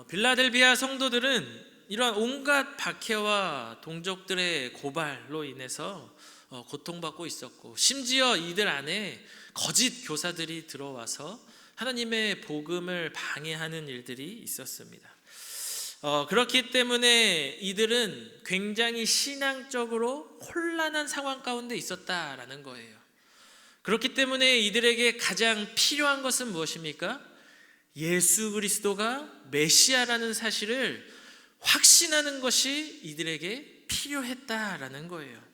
빌라델비아 성도들은 이러한 온갖 박해와 동족들의 고발로 인해서 고통받고 있었고 심지어 이들 안에 거짓 교사들이 들어와서 하나님의 복음을 방해하는 일들이 있었습니다. 그렇기 때문에 이들은 굉장히 신앙적으로 혼란한 상황 가운데 있었다라는 거예요. 그렇기 때문에 이들에게 가장 필요한 것은 무엇입니까? 예수 그리스도가 메시아라는 사실을 확신하는 것이 이들에게 필요했다라는 거예요.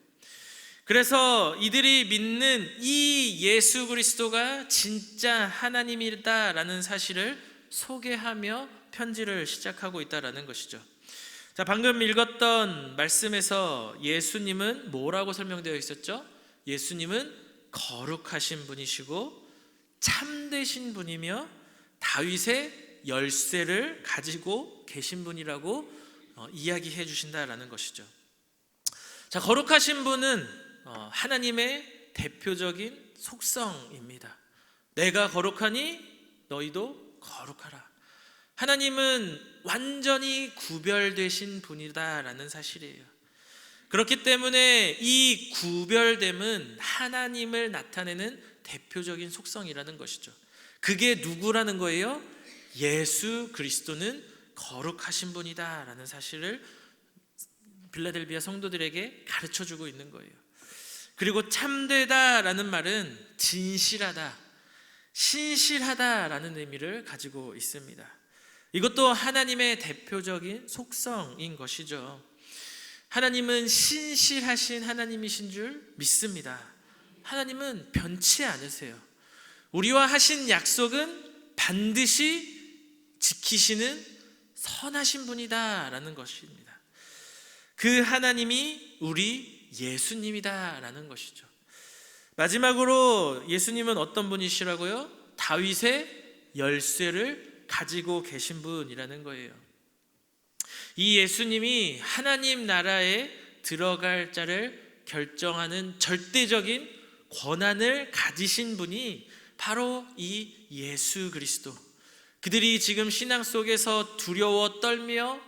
그래서 이들이 믿는 이 예수 그리스도가 진짜 하나님이다라는 사실을 소개하며 편지를 시작하고 있다라는 것이죠. 자, 방금 읽었던 말씀에서 예수님은 뭐라고 설명되어 있었죠? 예수님은 거룩하신 분이시고 참되신 분이며 다윗의 열쇠를 가지고 계신 분이라고 이야기해 주신다라는 것이죠. 자, 거룩하신 분은 하나님의 대표적인 속성입니다. 내가 거룩하니 너희도 거룩하라. 하나님은 완전히 구별되신 분이다라는 사실이에요. 그렇기 때문에 이 구별됨은 하나님을 나타내는 대표적인 속성이라는 것이죠. 그게 누구라는 거예요? 예수 그리스도는 거룩하신 분이다라는 사실을 빌라델비아 성도들에게 가르쳐주고 있는 거예요. 그리고 참되다라는 말은 진실하다, 신실하다라는 의미를 가지고 있습니다. 이것도 하나님의 대표적인 속성인 것이죠. 하나님은 신실하신 하나님이신 줄 믿습니다. 하나님은 변치 않으세요. 우리와 하신 약속은 반드시 지키시는 선하신 분이다라는 것입니다. 그 하나님이 우리 예수님이다라는 것이죠. 마지막으로 예수님은 어떤 분이시라고요? 다윗의 열쇠를 가지고 계신 분이라는 거예요. 이 예수님이 하나님 나라에 들어갈 자를 결정하는 절대적인 권한을 가지신 분이 바로 이 예수 그리스도. 그들이 지금 신앙 속에서 두려워 떨며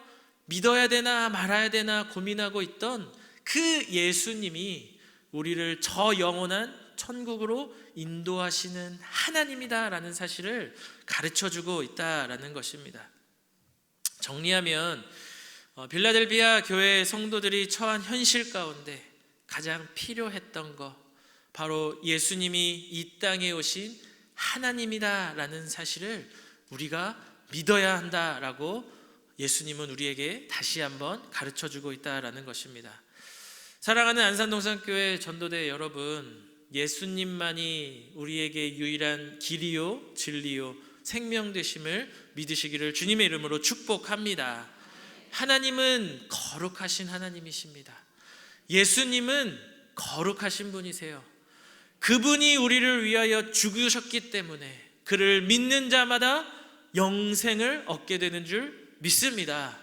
믿어야 되나 말아야 되나 고민하고 있던 그 예수님이 우리를 저 영원한 천국으로 인도하시는 하나님이다라는 사실을 가르쳐주고 있다라는 것입니다. 정리하면 빌라델비아 교회 성도들이 처한 현실 가운데 가장 필요했던 것, 바로 예수님이 이 땅에 오신 하나님이다라는 사실을 우리가 믿어야 한다라고 예수님은 우리에게 다시 한번 가르쳐주고 있다라는 것입니다. 사랑하는 안산동산교회 전도대 여러분, 예수님만이 우리에게 유일한 길이요 진리요 생명 되심을 믿으시기를 주님의 이름으로 축복합니다. 하나님은 거룩하신 하나님이십니다. 예수님은 거룩하신 분이세요. 그분이 우리를 위하여 죽으셨기 때문에 그를 믿는 자마다 영생을 얻게 되는 줄 믿습니다.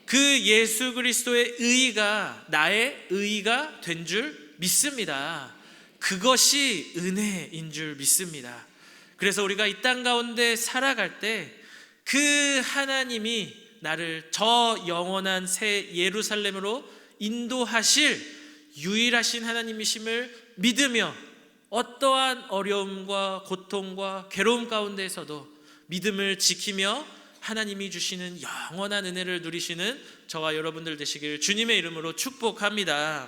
그 예수 그리스도의 의가 나의 의가 된 줄 믿습니다. 그것이 은혜인 줄 믿습니다. 그래서 우리가 이 땅 가운데 살아갈 때 그 하나님이 나를 저 영원한 새 예루살렘으로 인도하실 유일하신 하나님이심을 믿으며 어떠한 어려움과 고통과 괴로움 가운데에서도 믿음을 지키며 하나님이 주시는 영원한 은혜를 누리시는 저와 여러분들 되시길 주님의 이름으로 축복합니다.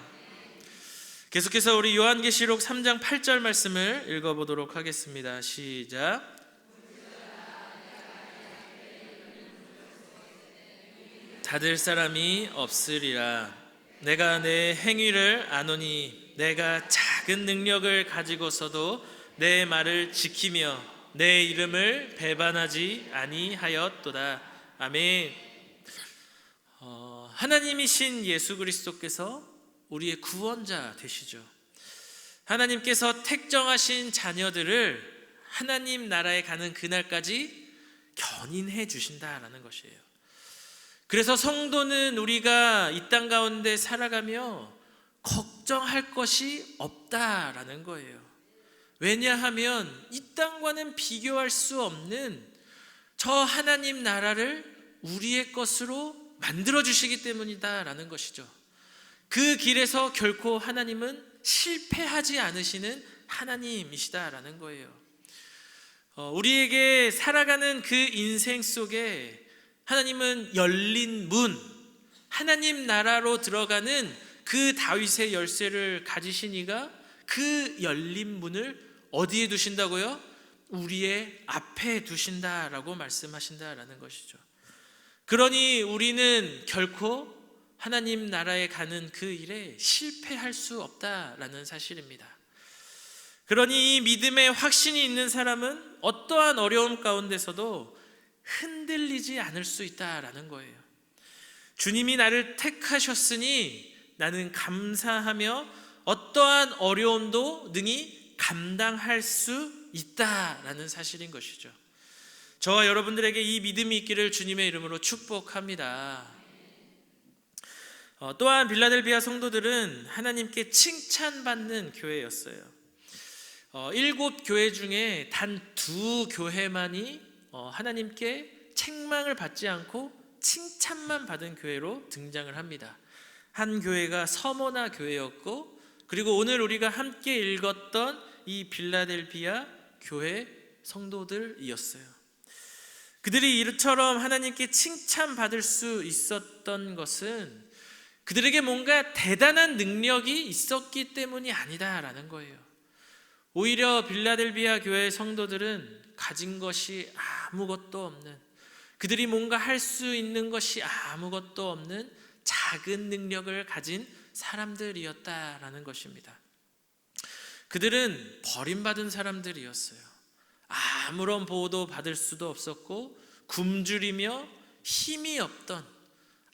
계속해서 우리 요한계시록 3장 8절 말씀을 읽어보도록 하겠습니다. 시작. 닫을 사람이 없으리라. 내가 내 행위를 아노니 내가 작은 능력을 가지고서도 내 말을 지키며 내 이름을 배반하지 아니하였도다. 아멘. 하나님이신 예수 그리스도께서 우리의 구원자 되시죠. 하나님께서 택정하신 자녀들을 하나님 나라에 가는 그날까지 견인해 주신다라는 것이에요. 그래서 성도는 우리가 이 땅 가운데 살아가며 걱정할 것이 없다라는 거예요. 왜냐하면 이 땅과는 비교할 수 없는 저 하나님 나라를 우리의 것으로 만들어 주시기 때문이다라는 것이죠. 그 길에서 결코 하나님은 실패하지 않으시는 하나님이시다라는 거예요. 우리에게 살아가는 그 인생 속에 하나님은 열린 문, 하나님 나라로 들어가는 그 다윗의 열쇠를 가지신 이가 그 열린 문을 어디에 두신다고요? 우리의 앞에 두신다라고 말씀하신다라는 것이죠. 그러니 우리는 결코 하나님 나라에 가는 그 일에 실패할 수 없다라는 사실입니다. 그러니 이 믿음의 확신이 있는 사람은 어떠한 어려움 가운데서도 흔들리지 않을 수 있다라는 거예요. 주님이 나를 택하셨으니 나는 감사하며 어떠한 어려움도 능히 감당할 수 있다라는 사실인 것이죠. 저와 여러분들에게 이 믿음이 있기를 주님의 이름으로 축복합니다. 또한 빌라델비아 성도들은 하나님께 칭찬받는 교회였어요. 7교회 중에 단 2교회만이 하나님께 책망을 받지 않고 칭찬만 받은 교회로 등장을 합니다. 한 교회가 서머나 교회였고, 그리고 오늘 우리가 함께 읽었던 이 빌라델비아 교회 성도들이었어요. 그들이 이처럼 하나님께 칭찬받을 수 있었던 것은 그들에게 뭔가 대단한 능력이 있었기 때문이 아니다라는 거예요. 오히려 빌라델비아 교회 성도들은 가진 것이 아무것도 없는, 그들이 뭔가 할 수 있는 것이 아무것도 없는 작은 능력을 가진 사람들이었다라는 것입니다. 그들은 버림받은 사람들이었어요. 아무런 보호도 받을 수도 없었고 굶주리며 힘이 없던,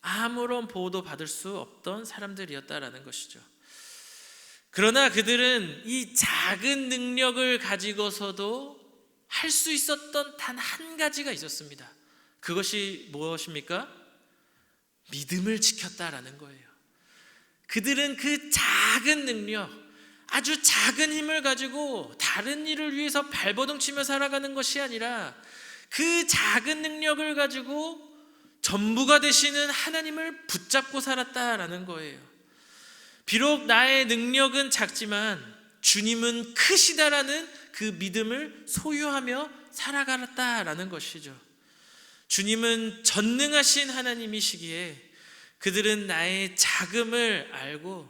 아무런 보호도 받을 수 없던 사람들이었다라는 것이죠. 그러나 그들은 이 작은 능력을 가지고서도 할 수 있었던 단 한 가지가 있었습니다. 그것이 무엇입니까? 믿음을 지켰다라는 거예요. 그들은 그 작은 능력, 아주 작은 힘을 가지고 다른 일을 위해서 발버둥치며 살아가는 것이 아니라 그 작은 능력을 가지고 전부가 되시는 하나님을 붙잡고 살았다라는 거예요. 비록 나의 능력은 작지만 주님은 크시다라는 그 믿음을 소유하며 살아갔다라는 것이죠. 주님은 전능하신 하나님이시기에 그들은 나의 작음을 알고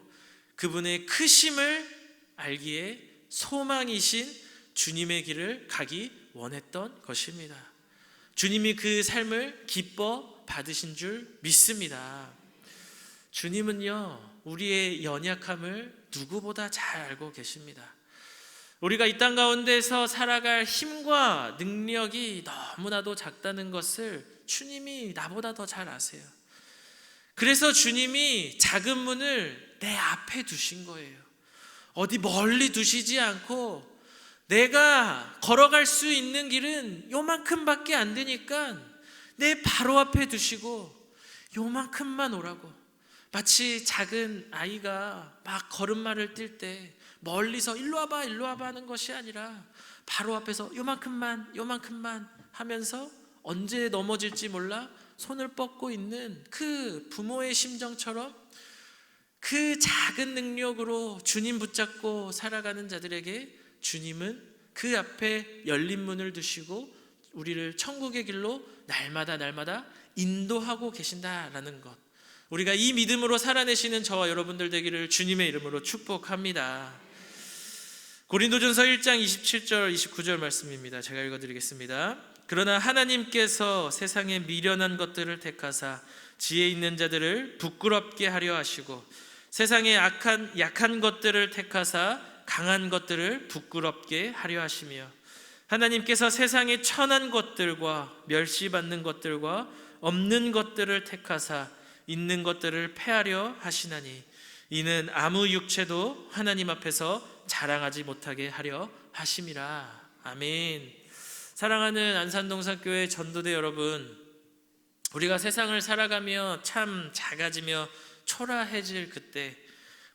그분의 크심을 알기에 소망이신 주님의 길을 가기 원했던 것입니다. 주님이 그 삶을 기뻐 받으신 줄 믿습니다. 주님은요, 우리의 연약함을 누구보다 잘 알고 계십니다. 우리가 이 땅 가운데서 살아갈 힘과 능력이 너무나도 작다는 것을 주님이 나보다 더 잘 아세요. 그래서 주님이 작은 문을 내 앞에 두신 거예요. 어디 멀리 두시지 않고 내가 걸어갈 수 있는 길은 요만큼밖에 안 되니까 내 바로 앞에 두시고 요만큼만 오라고. 마치 작은 아이가 막 걸음마를 뛸 때 멀리서 일로 와봐 일로 와봐 하는 것이 아니라 바로 앞에서 요만큼만 하면서 언제 넘어질지 몰라 손을 뻗고 있는 그 부모의 심정처럼 그 작은 능력으로 주님 붙잡고 살아가는 자들에게 주님은 그 앞에 열린 문을 두시고 우리를 천국의 길로 날마다 인도하고 계신다라는 것, 우리가 이 믿음으로 살아내시는 저와 여러분들 되기를 주님의 이름으로 축복합니다. 고린도전서 1장 27절 29절 말씀입니다. 제가 읽어드리겠습니다. 그러나 하나님께서 세상의 미련한 것들을 택하사 지혜 있는 자들을 부끄럽게 하려 하시고 세상의 약한 것들을 택하사 강한 것들을 부끄럽게 하려 하시며 하나님께서 세상의 천한 것들과 멸시받는 것들과 없는 것들을 택하사 있는 것들을 패하려 하시나니 이는 아무 육체도 하나님 앞에서 자랑하지 못하게 하려 하심이라. 아멘. 사랑하는 안산동산교회 전도대 여러분, 우리가 세상을 살아가며 참 작아지며 초라해질 그때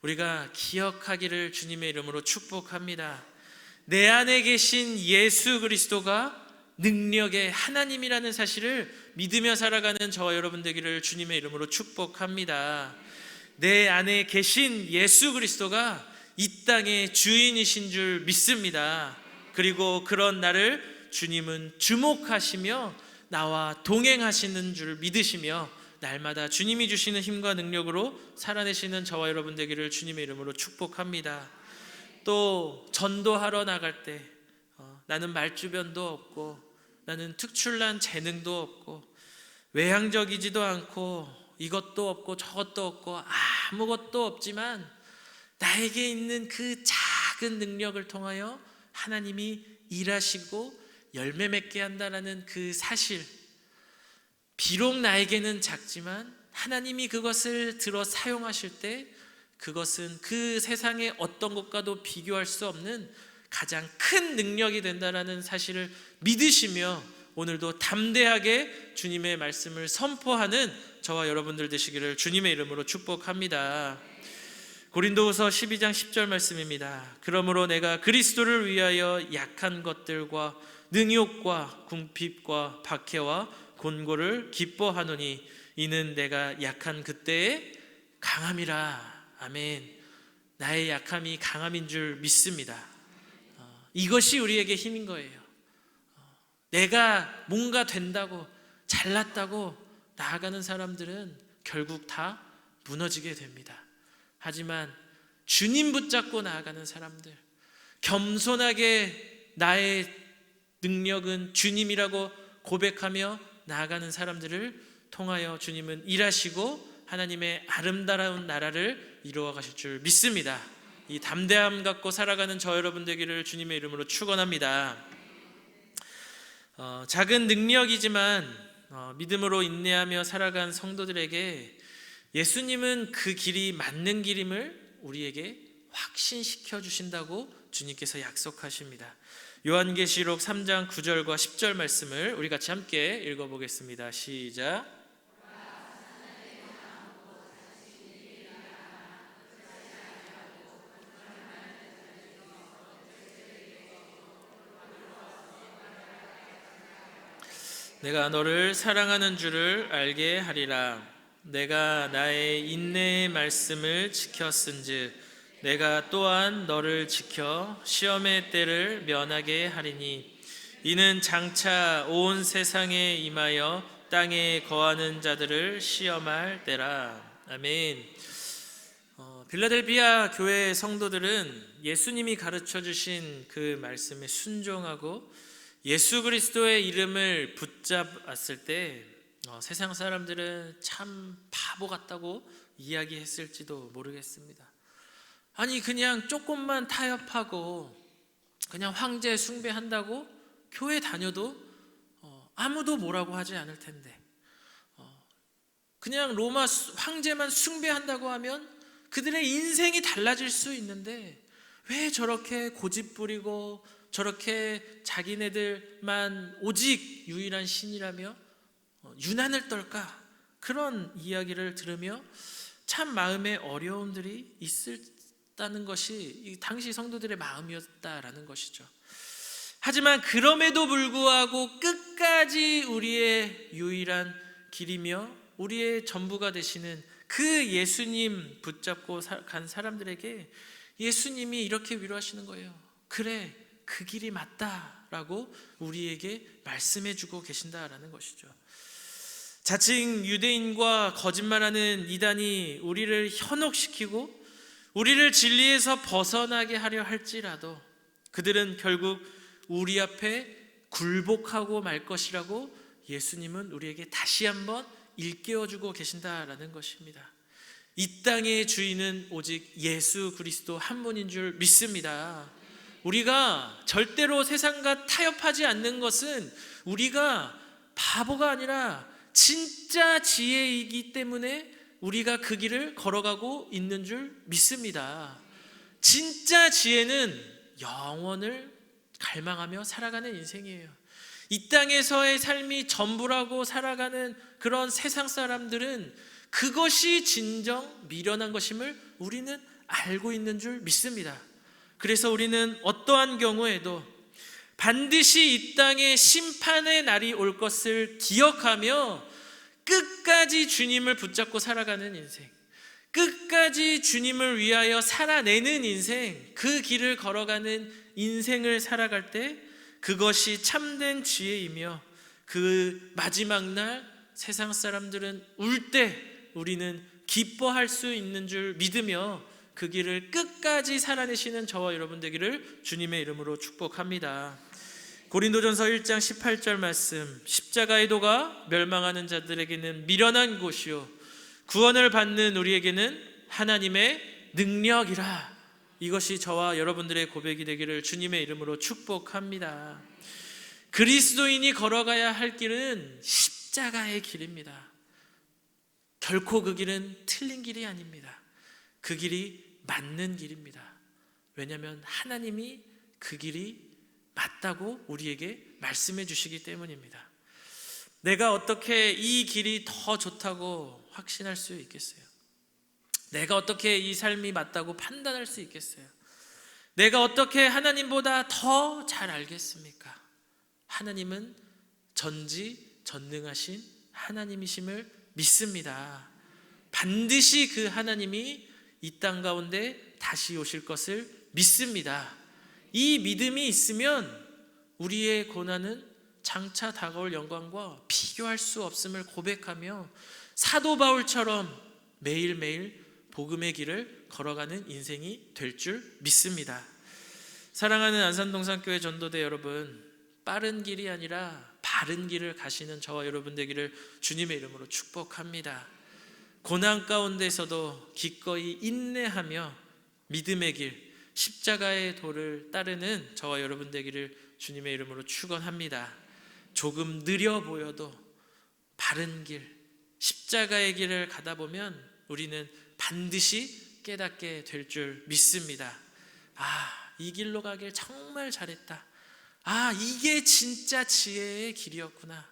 우리가 기억하기를 주님의 이름으로 축복합니다. 내 안에 계신 예수 그리스도가 능력의 하나님이라는 사실을 믿으며 살아가는 저와 여러분 되기를 주님의 이름으로 축복합니다. 내 안에 계신 예수 그리스도가 이 땅의 주인이신 줄 믿습니다. 그리고 그런 나를 주님은 주목하시며 나와 동행하시는 줄 믿으시며 날마다 주님이 주시는 힘과 능력으로 살아내시는 저와 여러분 되기를 주님의 이름으로 축복합니다. 또 전도하러 나갈 때 나는 말주변도 없고 나는 특출난 재능도 없고 외향적이지도 않고 이것도 없고 저것도 없고 아무것도 없지만 나에게 있는 그 작은 능력을 통하여 하나님이 일하시고 열매 맺게 한다라는 그 사실, 비록 나에게는 작지만 하나님이 그것을 들어 사용하실 때 그것은 그 세상의 어떤 것과도 비교할 수 없는 가장 큰 능력이 된다라는 사실을 믿으시며 오늘도 담대하게 주님의 말씀을 선포하는 저와 여러분들 되시기를 주님의 이름으로 축복합니다. 고린도후서 12장 10절 말씀입니다. 그러므로 내가 그리스도를 위하여 약한 것들과 능욕과 궁핍과 박해와 곤고를 기뻐하노니 이는 내가 약한 그때의 강함이라. 아멘. 나의 약함이 강함인 줄 믿습니다. 이것이 우리에게 힘인 거예요. 내가 뭔가 된다고 잘났다고 나아가는 사람들은 결국 다 무너지게 됩니다. 하지만 주님 붙잡고 나아가는 사람들, 겸손하게 나의 능력은 주님이라고 고백하며 나아가는 사람들을 통하여 주님은 일하시고 하나님의 아름다운 나라를 이루어 가실 줄 믿습니다. 이 담대함 갖고 살아가는 저 여러분 되기를 주님의 이름으로 축원합니다. 작은 능력이지만 믿음으로 인내하며 살아간 성도들에게 예수님은 그 길이 맞는 길임을 우리에게 확신시켜 주신다고 주님께서 약속하십니다. 요한계시록 3장 9절과 10절 말씀을 우리 같이 함께 읽어보겠습니다. 시작. 내가 너를 사랑하는 줄을 알게 하리라. 내가 나의 인내의 말씀을 지켰은즉 내가 또한 너를 지켜 시험의 때를 면하게 하리니 이는 장차 온 세상에 임하여 땅에 거하는 자들을 시험할 때라. 아멘. 빌라델비아 교회 성도들은 예수님이 가르쳐 주신 그 말씀에 순종하고 예수 그리스도의 이름을 붙잡았을 때 세상 사람들은 참 바보 같다고 이야기했을지도 모르겠습니다. 아니 그냥 조금만 타협하고 그냥 황제 숭배한다고 교회 다녀도 아무도 뭐라고 하지 않을 텐데 그냥 로마 황제만 숭배한다고 하면 그들의 인생이 달라질 수 있는데 왜 저렇게 고집부리고 저렇게 자기네들만 오직 유일한 신이라며 유난을 떨까? 그런 이야기를 들으며 참 마음에 어려움들이 있었다는 것이 이 당시 성도들의 마음이었다라는 것이죠. 하지만 그럼에도 불구하고 끝까지 우리의 유일한 길이며 우리의 전부가 되시는 그 예수님 붙잡고 간 사람들에게 예수님이 이렇게 위로하시는 거예요. 그래, 그 길이 맞다라고 우리에게 말씀해주고 계신다라는 것이죠. 자칭 유대인과 거짓말하는 이단이 우리를 현혹시키고 우리를 진리에서 벗어나게 하려 할지라도 그들은 결국 우리 앞에 굴복하고 말 것이라고 예수님은 우리에게 다시 한번 일깨워주고 계신다라는 것입니다. 이 땅의 주인은 오직 예수 그리스도 한 분인 줄 믿습니다. 우리가 절대로 세상과 타협하지 않는 것은 우리가 바보가 아니라 진짜 지혜이기 때문에 우리가 그 길을 걸어가고 있는 줄 믿습니다. 진짜 지혜는 영원을 갈망하며 살아가는 인생이에요. 이 땅에서의 삶이 전부라고 살아가는 그런 세상 사람들은 그것이 진정 미련한 것임을 우리는 알고 있는 줄 믿습니다. 그래서 우리는 어떠한 경우에도 반드시 이 땅에 심판의 날이 올 것을 기억하며 끝까지 주님을 붙잡고 살아가는 인생, 끝까지 주님을 위하여 살아내는 인생, 그 길을 걸어가는 인생을 살아갈 때 그것이 참된 지혜이며 그 마지막 날 세상 사람들은 울 때 우리는 기뻐할 수 있는 줄 믿으며 그 길을 끝까지 살아내시는 저와 여러분 되기를 주님의 이름으로 축복합니다. 고린도전서 1장 18절 말씀, 십자가의 도가 멸망하는 자들에게는 미련한 곳이요 구원을 받는 우리에게는 하나님의 능력이라. 이것이 저와 여러분들의 고백이 되기를 주님의 이름으로 축복합니다. 그리스도인이 걸어가야 할 길은 십자가의 길입니다. 결코 그 길은 틀린 길이 아닙니다. 그 길이 맞는 길입니다. 왜냐하면 하나님이 그 길이 맞다고 우리에게 말씀해 주시기 때문입니다. 내가 어떻게 이 길이 더 좋다고 확신할 수 있겠어요? 내가 어떻게 이 삶이 맞다고 판단할 수 있겠어요? 내가 어떻게 하나님보다 더 잘 알겠습니까? 하나님은 전지전능하신 하나님이심을 믿습니다. 반드시 그 하나님이 이 땅 가운데 다시 오실 것을 믿습니다. 이 믿음이 있으면 우리의 고난은 장차 다가올 영광과 비교할 수 없음을 고백하며 사도 바울처럼 매일매일 복음의 길을 걸어가는 인생이 될 줄 믿습니다. 사랑하는 안산동산교회 전도대 여러분, 빠른 길이 아니라 바른 길을 가시는 저와 여러분 되기를 주님의 이름으로 축복합니다. 고난 가운데서도 기꺼이 인내하며 믿음의 길, 십자가의 도를 따르는 저와 여러분 되기를 주님의 이름으로 축원합니다. 조금 느려 보여도 바른 길, 십자가의 길을 가다 보면 우리는 반드시 깨닫게 될 줄 믿습니다. 이 길로 가길 정말 잘했다. 이게 진짜 지혜의 길이었구나.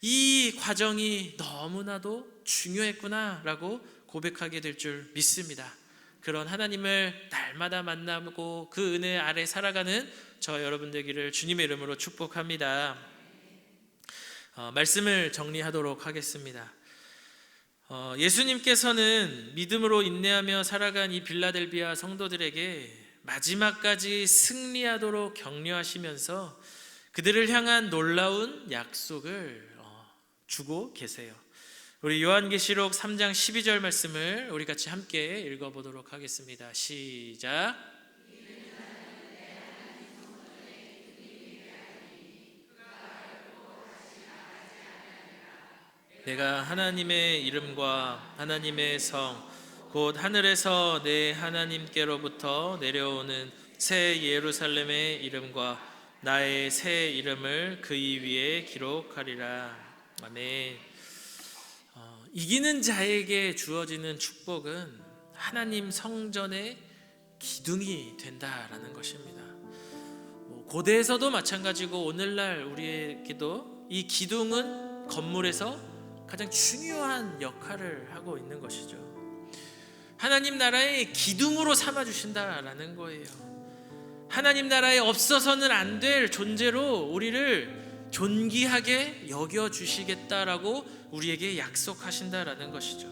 이 과정이 너무나도 중요했구나 라고 고백하게 될 줄 믿습니다. 그런 하나님을 날마다 만나고 그 은혜 아래 살아가는 저 여러분 되기를 주님의 이름으로 축복합니다. 말씀을 정리하도록 하겠습니다. 예수님께서는 믿음으로 인내하며 살아간 이 빌라델비아 성도들에게 마지막까지 승리하도록 격려하시면서 그들을 향한 놀라운 약속을 주고 계세요. 우리 요한계시록 3장 12절 말씀을 우리 같이 함께 읽어보도록 하겠습니다. 시작. 내가 하나님의 이름과 하나님의 성 곧 하늘에서 내 하나님께로부터 내려오는 새 예루살렘의 이름과 나의 새 이름을 그이 위에 기록하리라. 아멘. 이기는 자에게 주어지는 축복은 하나님 성전의 기둥이 된다라는 것입니다. 고대에서도 마찬가지고 오늘날 우리에게도 이 기둥은 건물에서 가장 중요한 역할을 하고 있는 것이죠. 하나님 나라의 기둥으로 삼아주신다라는 거예요. 하나님 나라에 없어서는 안 될 존재로 우리를 존귀하게 여겨주시겠다라고 우리에게 약속하신다라는 것이죠.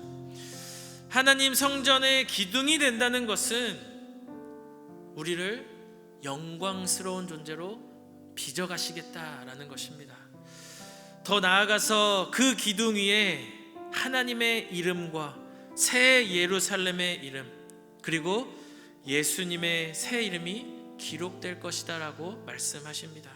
하나님 성전의 기둥이 된다는 것은 우리를 영광스러운 존재로 빚어가시겠다라는 것입니다. 더 나아가서 그 기둥 위에 하나님의 이름과 새 예루살렘의 이름 그리고 예수님의 새 이름이 기록될 것이다 라고 말씀하십니다.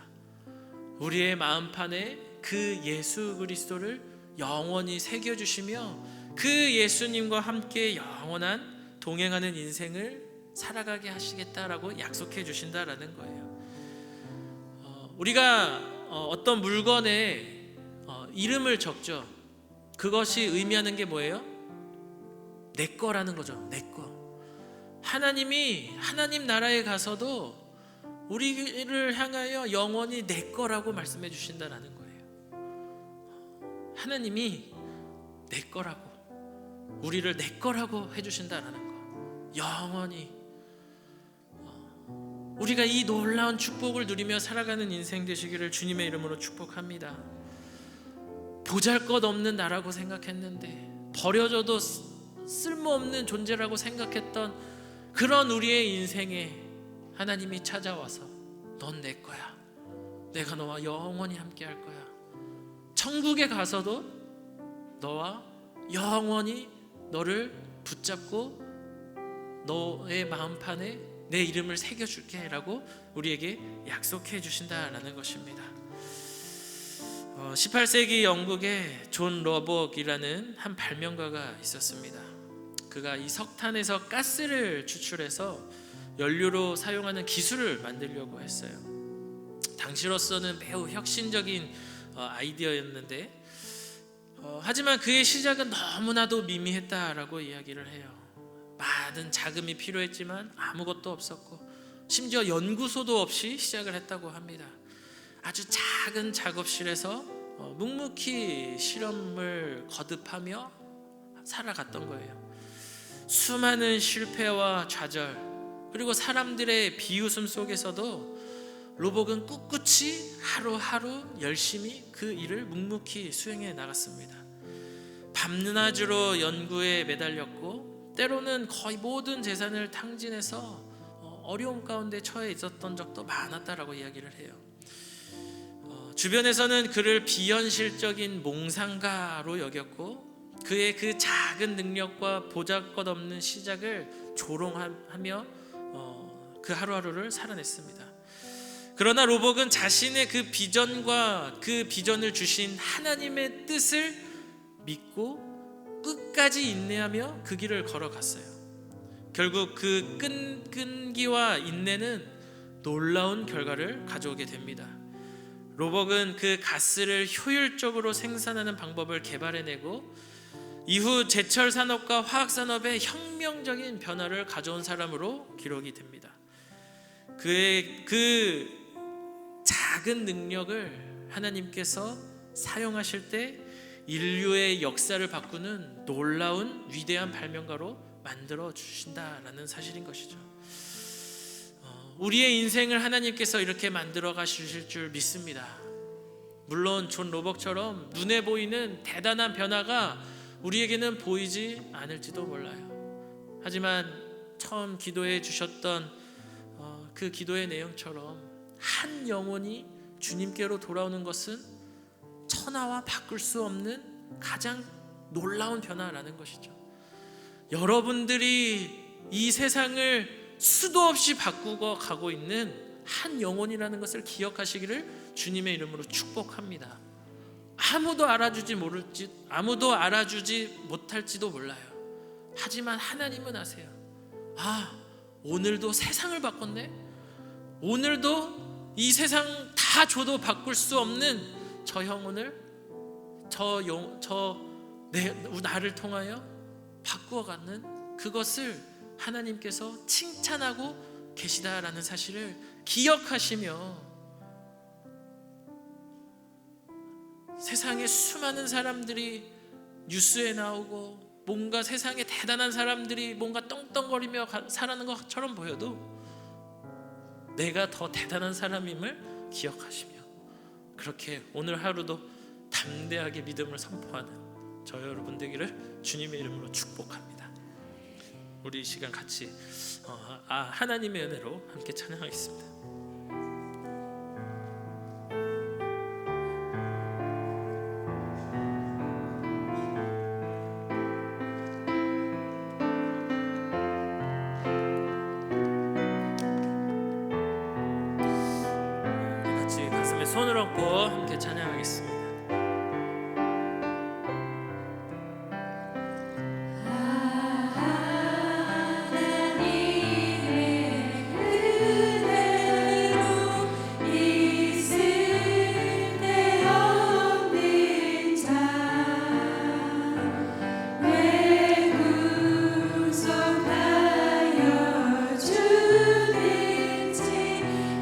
우리의 마음판에 그 예수 그리스도를 영원히 새겨주시며 그 예수님과 함께 영원한 동행하는 인생을 살아가게 하시겠다라고 약속해 주신다라는 거예요. 우리가 어떤 물건에 이름을 적죠. 그것이 의미하는 게 뭐예요? 내 거라는 거죠. 내 거. 하나님이 하나님 나라에 가서도 우리를 향하여 영원히 내 거라고 말씀해 주신다라는 거예요. 하나님이 내 거라고, 우리를 내 거라고 해주신다라는 거. 영원히 우리가 이 놀라운 축복을 누리며 살아가는 인생 되시기를 주님의 이름으로 축복합니다. 보잘것없는 나라고 생각했는데 버려져도 쓸모없는 존재라고 생각했던 그런 우리의 인생에 하나님이 찾아와서 넌 내 거야. 내가 너와 영원히 함께 할 거야. 천국에 가서도 너와 영원히 너를 붙잡고 너의 마음판에 내 이름을 새겨줄게 라고 우리에게 약속해 주신다라는 것입니다. 18세기 영국에 존 러벅이라는 한 발명가가 있었습니다. 그가 이 석탄에서 가스를 추출해서 연료로 사용하는 기술을 만들려고 했어요. 당시로서는 매우 혁신적인 아이디어였는데 하지만 그의 시작은 너무나도 미미했다라고 이야기를 해요. 많은 자금이 필요했지만 아무것도 없었고 심지어 연구소도 없이 시작을 했다고 합니다. 아주 작은 작업실에서 묵묵히 실험을 거듭하며 살아갔던 거예요. 수많은 실패와 좌절 그리고 사람들의 비웃음 속에서도 로벅은 꿋꿋이 하루하루 열심히 그 일을 묵묵히 수행해 나갔습니다. 밤낮으로 연구에 매달렸고 때로는 거의 모든 재산을 탕진해서 어려움 가운데 처해 있었던 적도 많았다라고 이야기를 해요. 주변에서는 그를 비현실적인 몽상가로 여겼고 그의 그 작은 능력과 보잘것없는 시작을 조롱하며 그 하루하루를 살아냈습니다. 그러나 로벅은 자신의 그 비전과 그 비전을 주신 하나님의 뜻을 믿고 끝까지 인내하며 그 길을 걸어갔어요. 결국 그 끈기와 인내는 놀라운 결과를 가져오게 됩니다. 로벅은 그 가스를 효율적으로 생산하는 방법을 개발해내고 이후 제철 산업과 화학 산업에 혁명적인 변화를 가져온 사람으로 기록이 됩니다. 그의 그 작은 능력을 하나님께서 사용하실 때 인류의 역사를 바꾸는 놀라운 위대한 발명가로 만들어 주신다라는 사실인 것이죠. 우리의 인생을 하나님께서 이렇게 만들어 가실 줄 믿습니다. 물론 존 로벅처럼 눈에 보이는 대단한 변화가 우리에게는 보이지 않을지도 몰라요. 하지만 처음 기도해 주셨던 그 기도의 내용처럼 한 영혼이 주님께로 돌아오는 것은 천하와 바꿀 수 없는 가장 놀라운 변화라는 것이죠. 여러분들이 이 세상을 수도 없이 바꾸고 가고 있는 한 영혼이라는 것을 기억하시기를 주님의 이름으로 축복합니다. 아무도 알아주지 못할지도 몰라요. 하지만 하나님은 아세요. 오늘도 세상을 바꿨네. 오늘도 이 세상 다 줘도 바꿀 수 없는 저 영혼을 나를 통하여 바꾸어가는 그것을 하나님께서 칭찬하고 계시다라는 사실을 기억하시며 세상에 수많은 사람들이 뉴스에 나오고 뭔가 세상에 대단한 사람들이 뭔가 떵떵거리며 살아가는 것처럼 보여도 내가 더 대단한 사람임을 기억하시며 그렇게 오늘 하루도 담대하게 믿음을 선포하는 저 여러분 되기를 주님의 이름으로 축복합니다. 우리 이 시간 같이 하나님의 은혜로 함께 찬양하겠습니다. 같이 가슴에 손을 얹고 함께 찬양하겠습니다.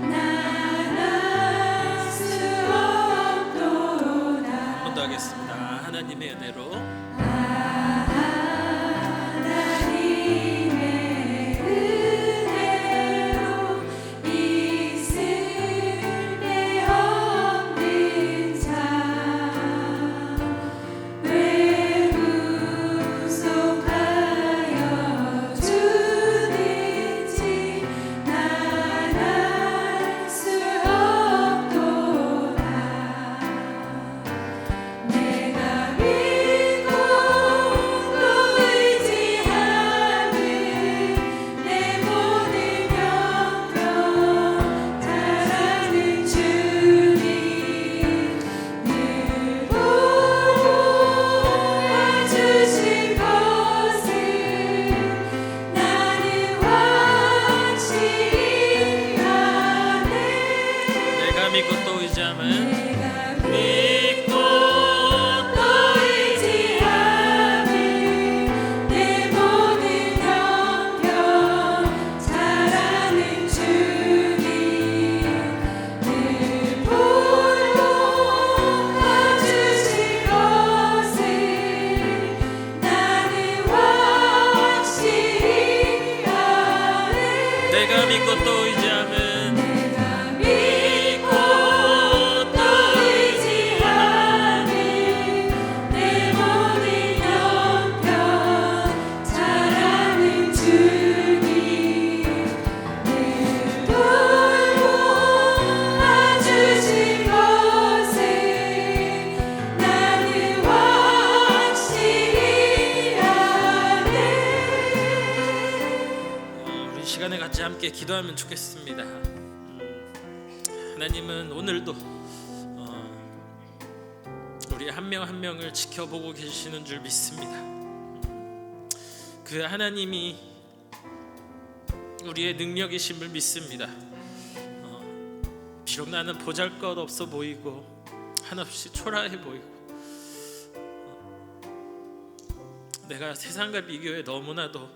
난 알 수 없도록 내가 믿고 또 의지함은 내가 믿고 또 의지하니 내 모든 형편 잘하는 주님 늘 돌보아주신 것에 나는 확실히 아네. 우리 시간에 같이 함께 기도하면 좋겠습니다. 하나님은 오늘도 우리 한 명 한 명을 지켜보고 계시는 줄 믿습니다. 그 하나님이 우리의 능력이심을 믿습니다. 비록 나는 보잘것없어 보이고 한없이 초라해 보이고 내가 세상과 비교해 너무나도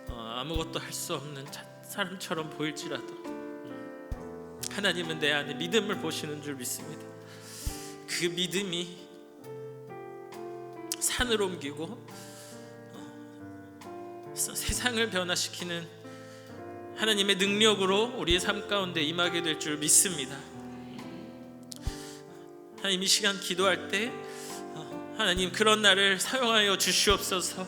아무것도 할 수 없는 사람처럼 보일지라도 하나님은 내 안에 믿음을 보시는 줄 믿습니다. 그 믿음이 산을 옮기고 세상을 변화시키는 하나님의 능력으로 우리의 삶 가운데 임하게 될 줄 믿습니다. 하나님, 이 시간 기도할 때 하나님 그런 나를 사용하여 주시옵소서.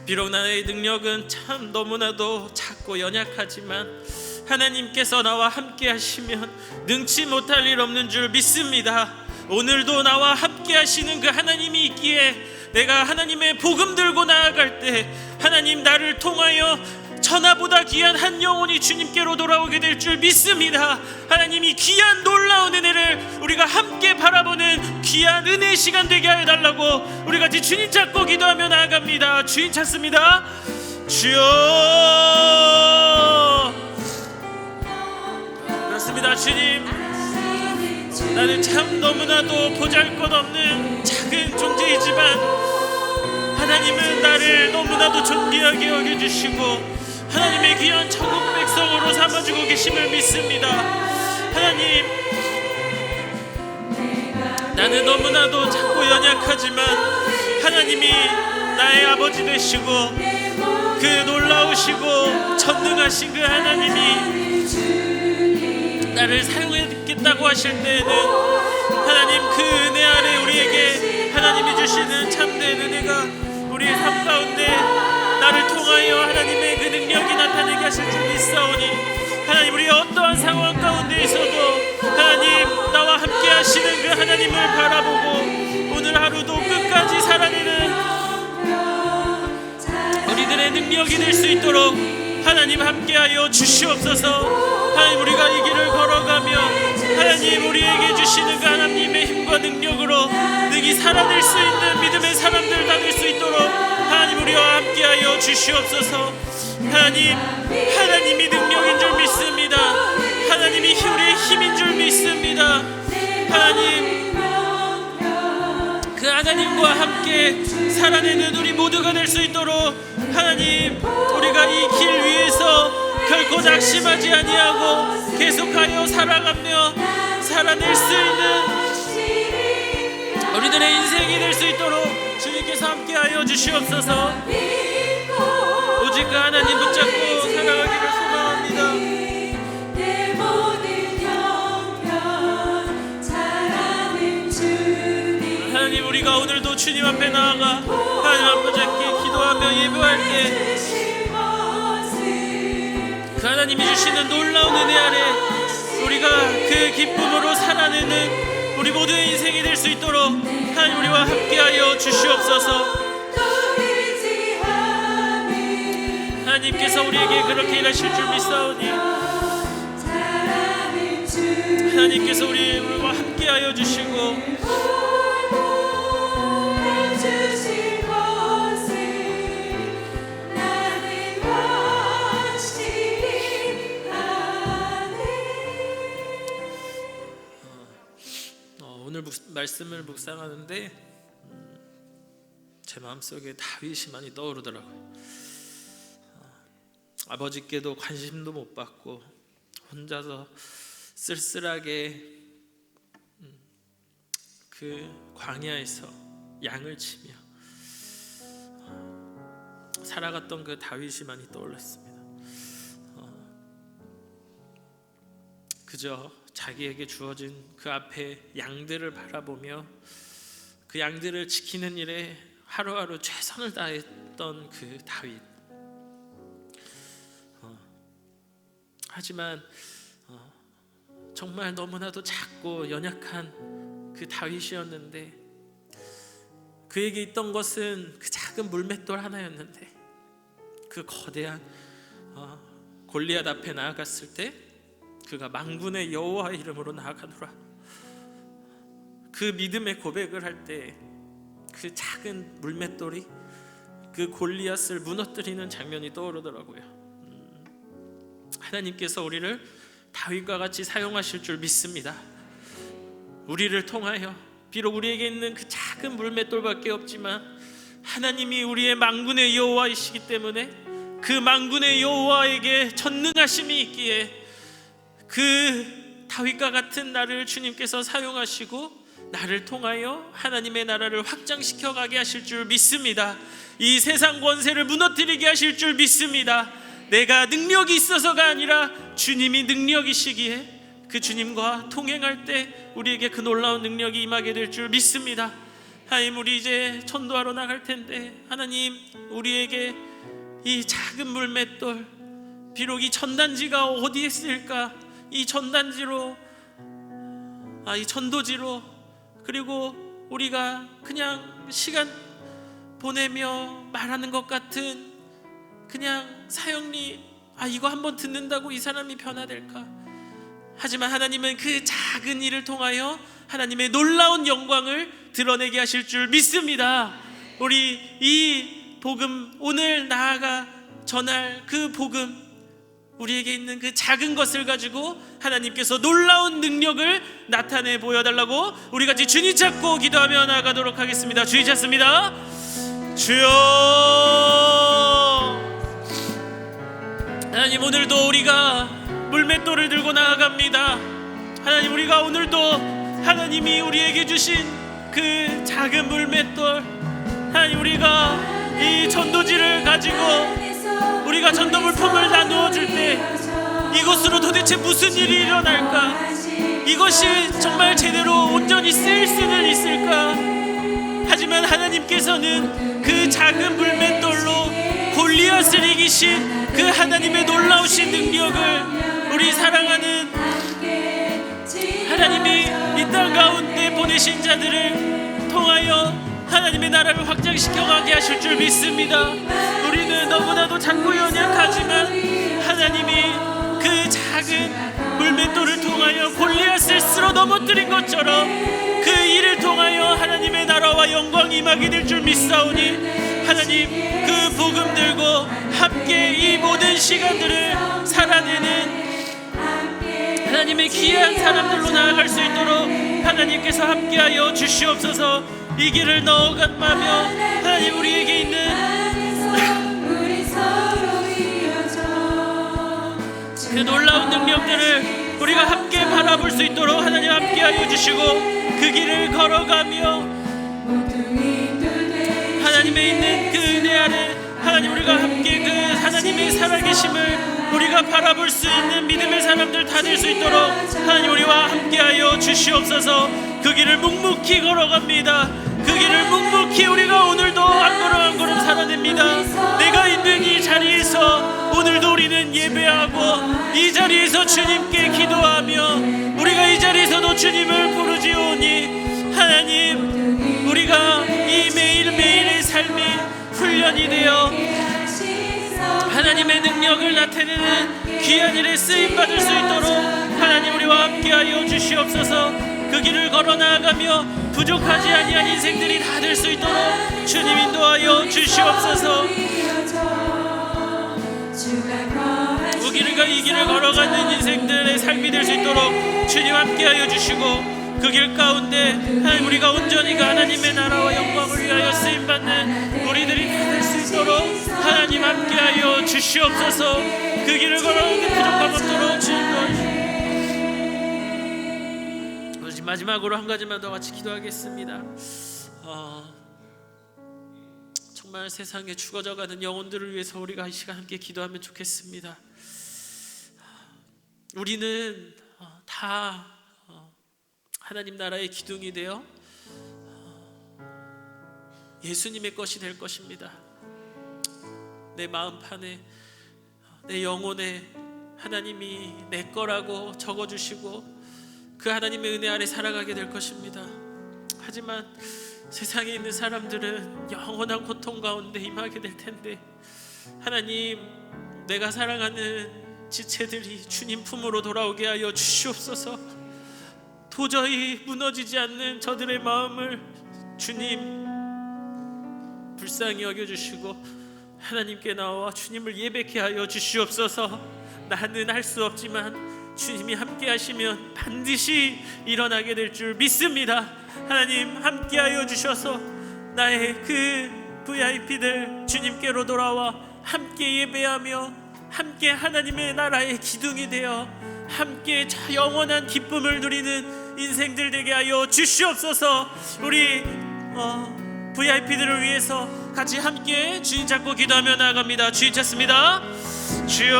비록 나의 능력은 참 너무나도 작고 연약하지만 하나님께서 나와 함께 하시면 능치 못할 일 없는 줄 믿습니다. 오늘도 나와 함께 하시는 그 하나님이 있기에 내가 하나님의 복음 들고 나아갈 때 하나님 나를 통하여 천하보다 귀한 한 영혼이 주님께로 돌아오게 될 줄 믿습니다. 하나님이 귀한 놀라운 은혜를 우리가 함께 바라보는 귀한 은혜의 시간 되게 하여 달라고 우리 같이 주님 찾고 기도하며 나아갑니다. 주님 찾습니다. 주여. 그렇습니다. 주님, 나는 참 너무나도 보잘것없는 작은 존재이지만 하나님은 나를 너무나도 존귀하게 여겨주시고 하나님의 귀한 천국 백성으로 삼아주고 계심을 믿습니다. 하나님, 나는 너무나도 작고 연약하지만 하나님이 나의 아버지 되시고 그 놀라우시고 전능하신 그 하나님이 나를 사용하겠다고 하실 때에는 하나님 그 은혜 아래 우리에게 하나님이 주시는 참된 은혜가 우리의 삶 가운데 나를 통하여 하나님의 그 능력이 나타내게 하실 줄 믿사오니 하나님, 우리의 어떠한 상황 가운데 있어도 하나님 나와 함께 하시는 그 하나님을 바라보고 오늘 하루도 끝까지 살아내는 우리들의 능력이 될 수 있도록 하나님 함께하여 주시옵소서. 하나님, 우리가 이 길을 걸어가며 하나님 우리에게 주시는 그 하나님의 힘과 능력으로 능히 살아낼 수 있는 믿음의 사람들 다 될 수 있도록 하나님 우리와 함께하여 주시옵소서. 하나님, 하나님이 능력인 줄 믿습니다. 하나님이 우리의 힘인 줄 믿습니다. 하나님, 그 하나님과 함께 살아내는 우리 모두가 될 수 있도록 하나님, 우리가 이 길 위에서 결코 낙심하지 아니하고 계속하여 살아가며 살아낼 수 있는 우리들의 인생이 될 수 있도록 주님께서 함께하여 주시옵소서. 오직 그 하나님 붙잡고 살아가기를 소망합니다. 내 모든 형편 잘하는 주님 하나님, 우리가 오늘도 주님 앞에 나아가 하나님 앞에 잡게 기도하며 예배할 때 그 하나님이 주시는 놀라운 은혜 아래 우리가 그 기쁨으로 살아내는 우리 모두의 인생이 될 수 있도록 하나님 우리와 함께하여 주시옵소서. 하나님께서 우리에게 그렇게 일하실 줄 믿사오니 하나님께서 우리와 함께하여 주시고 오늘 말씀을 묵상하는데 제 마음속에 다윗이 많이 떠오르더라고요. 아버지께도 관심도 못 받고 혼자서 쓸쓸하게 그 광야에서 양을 치며 살아갔던 그 다윗이 많이 떠올랐습니다. 그저 자기에게 주어진 그 앞에 양들을 바라보며 그 양들을 지키는 일에 하루하루 최선을 다했던 그 다윗. 하지만 정말 너무나도 작고 연약한 그 다윗이었는데, 그에게 있던 것은 그 작은 물맷돌 하나였는데, 그 거대한 골리앗 앞에 나아갔을 때 그가 만군의 여호와의 이름으로 나아가노라. 그 믿음의 고백을 할 때 그 작은 물맷돌이 그 골리앗을 무너뜨리는 장면이 떠오르더라고요. 하나님께서 우리를 다윗과 같이 사용하실 줄 믿습니다. 우리를 통하여, 비록 우리에게 있는 그 작은 물맷돌밖에 없지만 하나님이 우리의 만군의 여호와이시기 때문에 그 만군의 여호와에게 전능하심이 있기에 그 다윗과 같은 나를 주님께서 사용하시고 나를 통하여 하나님의 나라를 확장시켜 가게 하실 줄 믿습니다. 이 세상 권세를 무너뜨리게 하실 줄 믿습니다. 내가 능력이 있어서가 아니라 주님이 능력이시기에 그 주님과 동행할 때 우리에게 그 놀라운 능력이 임하게 될 줄 믿습니다. 하나님, 우리 이제 전도하러 나갈 텐데 하나님, 우리에게 이 작은 물맷돌, 비록 이 전단지가 어디에 있을까, 이 전단지로 이 전도지로, 그리고 우리가 그냥 시간 보내며 말하는 것 같은 그냥 사형리, 이거 한번 듣는다고 이 사람이 변화될까? 하지만 하나님은 그 작은 일을 통하여 하나님의 놀라운 영광을 드러내게 하실 줄 믿습니다. 우리 이 복음, 오늘 나아가 전할 그 복음, 우리에게 있는 그 작은 것을 가지고 하나님께서 놀라운 능력을 나타내 보여달라고 우리 같이 주님 찾고 기도하며 나아가도록 하겠습니다. 주님 찾습니다. 주여, 하나님, 오늘도 우리가 물맷돌을 들고 나아갑니다. 하나님, 우리가 오늘도 하나님이 우리에게 주신 그 작은 물맷돌, 하나님, 우리가 이 전도지를 가지고 우리가 전도 물품을 나누어 줄 때 이것으로 도대체 무슨 일이 일어날까? 이것이 정말 제대로 온전히 쓰일 수는 있을까? 하지만 하나님께서는 그 작은 물맷돌로 골리앗을 이기신 그 하나님의 놀라우신 능력을 우리 사랑하는 하나님이 이 땅 가운데 보내신 자들을 통하여 하나님의 나라를 확장시켜 가게 하실 줄 믿습니다. 우리는 너무나도 작고 연약하지만 하나님이 그 작은 물맷돌을 통하여 골리앗을 쓸어 넘어뜨린 것처럼 그 일을 통하여 하나님의 나라와 영광이 임하게 될 줄 믿사오니, 하나님, 그 복음 들고 함께 이 모든 시간들을 살아내는 하나님의 귀한 사람들로 나아갈 수 있도록 하나님께서 함께하여 주시옵소서. 이 길을 넣어가며 하나님, 우리에게 있는 그 놀라운 능력들을 우리가 함께 바라볼 수 있도록 하나님 함께하여 주시고, 그 길을 걸어가며 하나님의 있는 그 은혜 아래 하나님, 우리가 함께 그 하나님의 살아계심을 우리가 바라볼 수 있는 믿음의 사람들 다 될 수 있도록 하나님, 우리와 함께하여 주시옵소서. 그 길을 묵묵히 걸어갑니다. 그 길을 묵묵히 우리가 오늘도 한 걸음 한 걸음 살아냅니다. 내가 있는 이 자리에서 오늘도 우리는 예배하고 이 자리에서 주님께 기도하며 우리가 이 자리에서도 주님을 부르지오니, 하나님, 우리가 이 매일매일의 삶이 훈련이 되어 하나님의 능력을 나타내는 귀한 일에 쓰임받을 수 있도록 하나님, 우리와 함께하여 주시옵소서. 그 길을 걸어 나아가며 부족하지 아니한 인생들이 다 될 수 있도록 주님 인도하여 주시옵소서. 이 길을 걸어가는 인생들의 삶이 될 수 있도록 주님 함께하여 주시고, 그 길 가운데 하나님, 우리가 온전히 그 하나님의 나라와 영광을 위하여 쓰임받는 우리들이 다 될 수 있도록 하나님 함께하여 주시옵소서. 그 길을 걸어가는 부족함 없도록 주님. 마지막으로 한 가지만 더 같이 기도하겠습니다. 정말 세상에 죽어져가는 영혼들을 위해서 우리가 이 시간 함께 기도하면 좋겠습니다. 우리는 다 하나님 나라의 기둥이 되어 예수님의 것이 될 것입니다. 내 마음판에, 내 영혼에 하나님이 내 거라고 적어주시고 그 하나님의 은혜 아래 살아가게 될 것입니다. 하지만 세상에 있는 사람들은 영원한 고통 가운데 임하게 될 텐데, 하나님, 내가 사랑하는 지체들이 주님 품으로 돌아오게 하여 주시옵소서. 도저히 무너지지 않는 저들의 마음을 주님 불쌍히 여겨주시고 하나님께 나와 주님을 예배케 하여 주시옵소서. 나는 할 수 없지만 주님이 함께 하시면 반드시 일어나게 될 줄 믿습니다. 하나님 함께하여 주셔서 나의 그 VIP들 주님께로 돌아와 함께 예배하며 함께 하나님의 나라의 기둥이 되어 함께 영원한 기쁨을 누리는 인생들 되게 하여 주시옵소서. 우리 VIP들을 위해서 같이 함께 주님 잡고 기도하며 나아갑니다. 주님 찾습니다. 주여,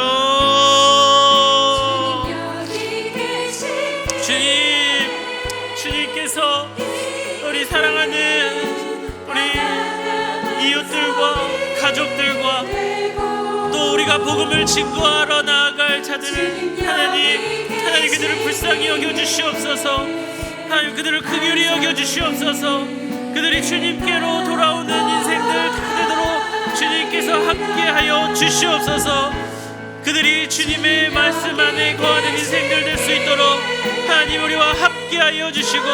주님께서 우리 사랑하는 우리 이웃들과 가족들과 또 우리가 복음을 증거하러 나아갈 자들을 하나님 그들을 불쌍히 여겨주시옵소서. 하나님 그들을 긍휼히 여겨주시옵소서. 그들이 주님께로 돌아오는 인생들 다 되도록 주님께서 함께하여 주시옵소서. 그들이 주님의 말씀 안에 거하는 인생들 될 수 있도록 하나님 우리와 함께하여 주시고,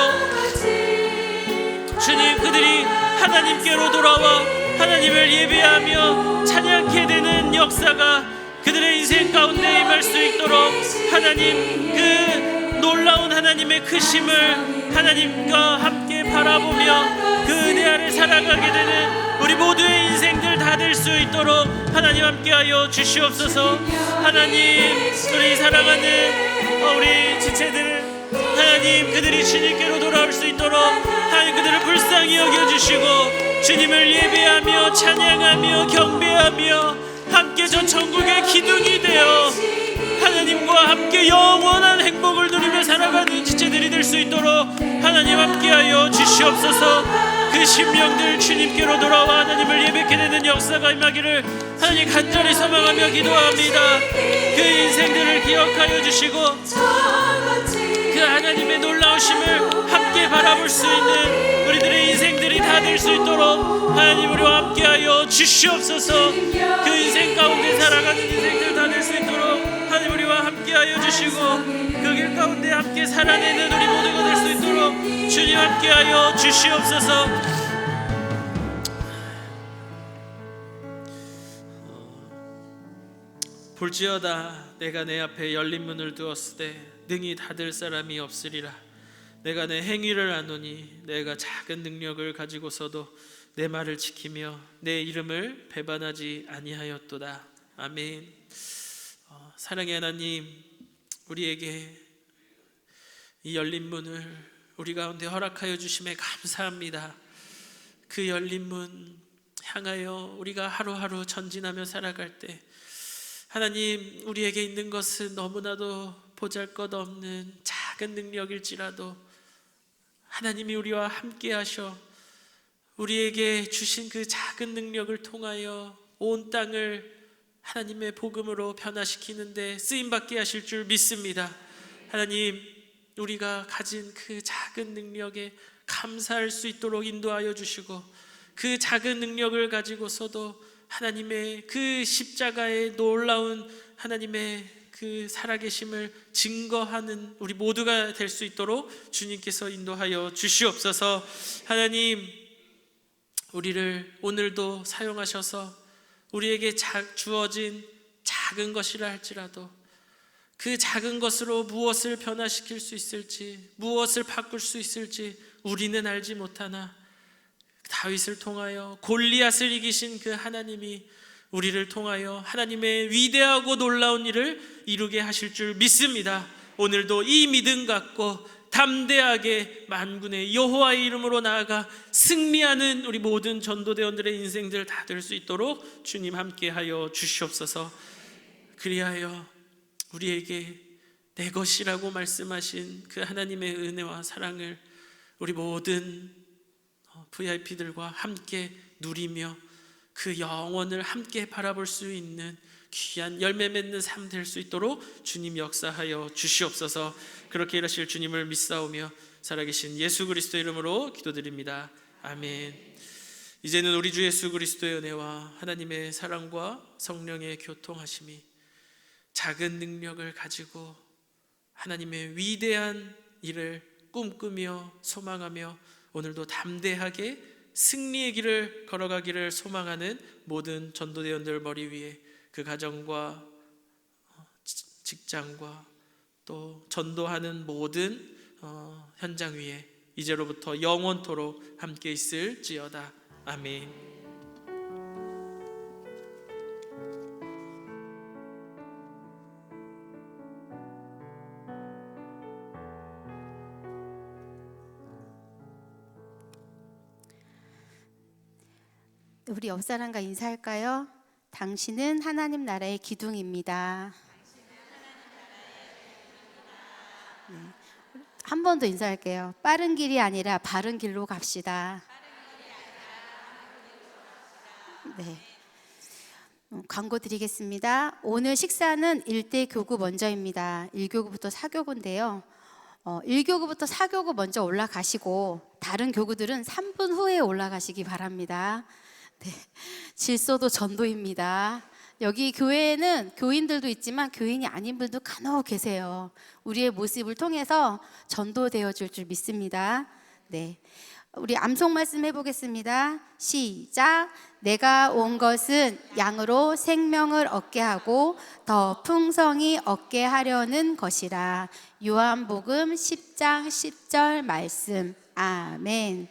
주님 그들이 하나님께로 돌아와 하나님을 예배하며 찬양케 되는 역사가 그들의 인생 가운데 임할 수 있도록 하나님 그 놀라운 하나님의 크심을 하나님과 함께 바라보며 그 은혜 아래 살아가게 되는 우리 모두의 인생들 다 될 수 있도록 하나님 함께하여 주시옵소서. 하나님 우리 사랑하는 우리 지체들 하나님 그들이 주님께로 돌아올 수 있도록 하나님 그들을 불쌍히 여겨주시고 주님을 예배하며 찬양하며 경배하며 함께 전 천국의 기둥이 되어 하나님과 함께 영원한 행복을 누리며 살아가는 지체들이 될 수 있도록 하나님 함께하여 주시옵소서. 그 심령들 주님께로 돌아와 하나님을 예배케 되는 역사가 임하기를 하나님 간절히 소망하며 기도합니다. 그 인생들을 기억하여 주시고 그 하나님의 놀라우심을 함께 바라볼 수 있는 우리들의 인생들이 다 될 수 있도록 하나님 우리와 함께하여 주시옵소서. 그 인생 가운데 살아가는 인생들 다 될 수 있도록 하나님 우리와 함께하여 주시고 그 길 가운데 함께 살아내는 우리 모두가 될 수 있도록 주님 함께하여 주시옵소서. 볼지어다 내가 내 앞에 열린 문을 두었으되 능히 닫을 사람이 없으리라. 내가 내 행위를 아노니 내가 작은 능력을 가지고서도 내 말을 지키며 내 이름을 배반하지 아니하였도다. 아멘. 사랑의 하나님, 우리에게 이 열린 문을 우리 가운데 허락하여 주심에 감사합니다. 그 열린 문 향하여 우리가 하루하루 전진하며 살아갈 때 하나님 우리에게 있는 것은 너무나도 보잘것없는 작은 능력일지라도 하나님이 우리와 함께 하셔 우리에게 주신 그 작은 능력을 통하여 온 땅을 하나님의 복음으로 변화시키는데 쓰임받게 하실 줄 믿습니다. 하나님 우리가 가진 그 작은 능력에 감사할 수 있도록 인도하여 주시고 그 작은 능력을 가지고서도 하나님의 그 십자가의 놀라운 하나님의 그 살아계심을 증거하는 우리 모두가 될 수 있도록 주님께서 인도하여 주시옵소서. 하나님 우리를 오늘도 사용하셔서 우리에게 주어진 작은 것이라 할지라도 그 작은 것으로 무엇을 변화시킬 수 있을지 무엇을 바꿀 수 있을지 우리는 알지 못하나 다윗을 통하여 골리앗을 이기신 그 하나님이 우리를 통하여 하나님의 위대하고 놀라운 일을 이루게 하실 줄 믿습니다. 오늘도 이 믿음 갖고 담대하게 만군의 여호와의 이름으로 나아가 승리하는 우리 모든 전도대원들의 인생들 다 될 수 있도록 주님 함께하여 주시옵소서. 그리하여 우리에게 내 것이라고 말씀하신 그 하나님의 은혜와 사랑을 우리 모든 VIP들과 함께 누리며 그 영원을 함께 바라볼 수 있는 귀한 열매 맺는 삶 될 수 있도록 주님 역사하여 주시옵소서. 그렇게 일하실 주님을 믿사오며 살아계신 예수 그리스도의 이름으로 기도드립니다. 아멘. 이제는 우리 주 예수 그리스도의 은혜와 하나님의 사랑과 성령의 교통하심이 작은 능력을 가지고 하나님의 위대한 일을 꿈꾸며 소망하며 오늘도 담대하게 승리의 길을 걸어가기를 소망하는 모든 전도대원들 머리 위에 그 가정과 직장과 또 전도하는 모든 현장 위에 이제로부터 영원토록 함께 있을지어다. 아멘. 우리 옆 사람과 인사할까요? 당신은 하나님 나라의 기둥입니다. 네. 한 번 더 인사할게요. 빠른 길이 아니라 바른 길로 갑시다. 네. 광고 드리겠습니다. 오늘 식사는 1대 교구 먼저입니다. 1교구부터 4교구인데요. 1교구부터 4교구 먼저 올라가시고 다른 교구들은 3분 후에 올라가시기 바랍니다. 네. 질서도 전도입니다. 여기 교회에는 교인들도 있지만 교인이 아닌 분도 간혹 계세요. 우리의 모습을 통해서 전도되어 줄 믿습니다. 네. 우리 암송 말씀 해보겠습니다. 시작. 내가 온 것은 양으로 생명을 얻게 하고 더 풍성히 얻게 하려는 것이라. 요한복음 10장 10절 말씀. 아멘.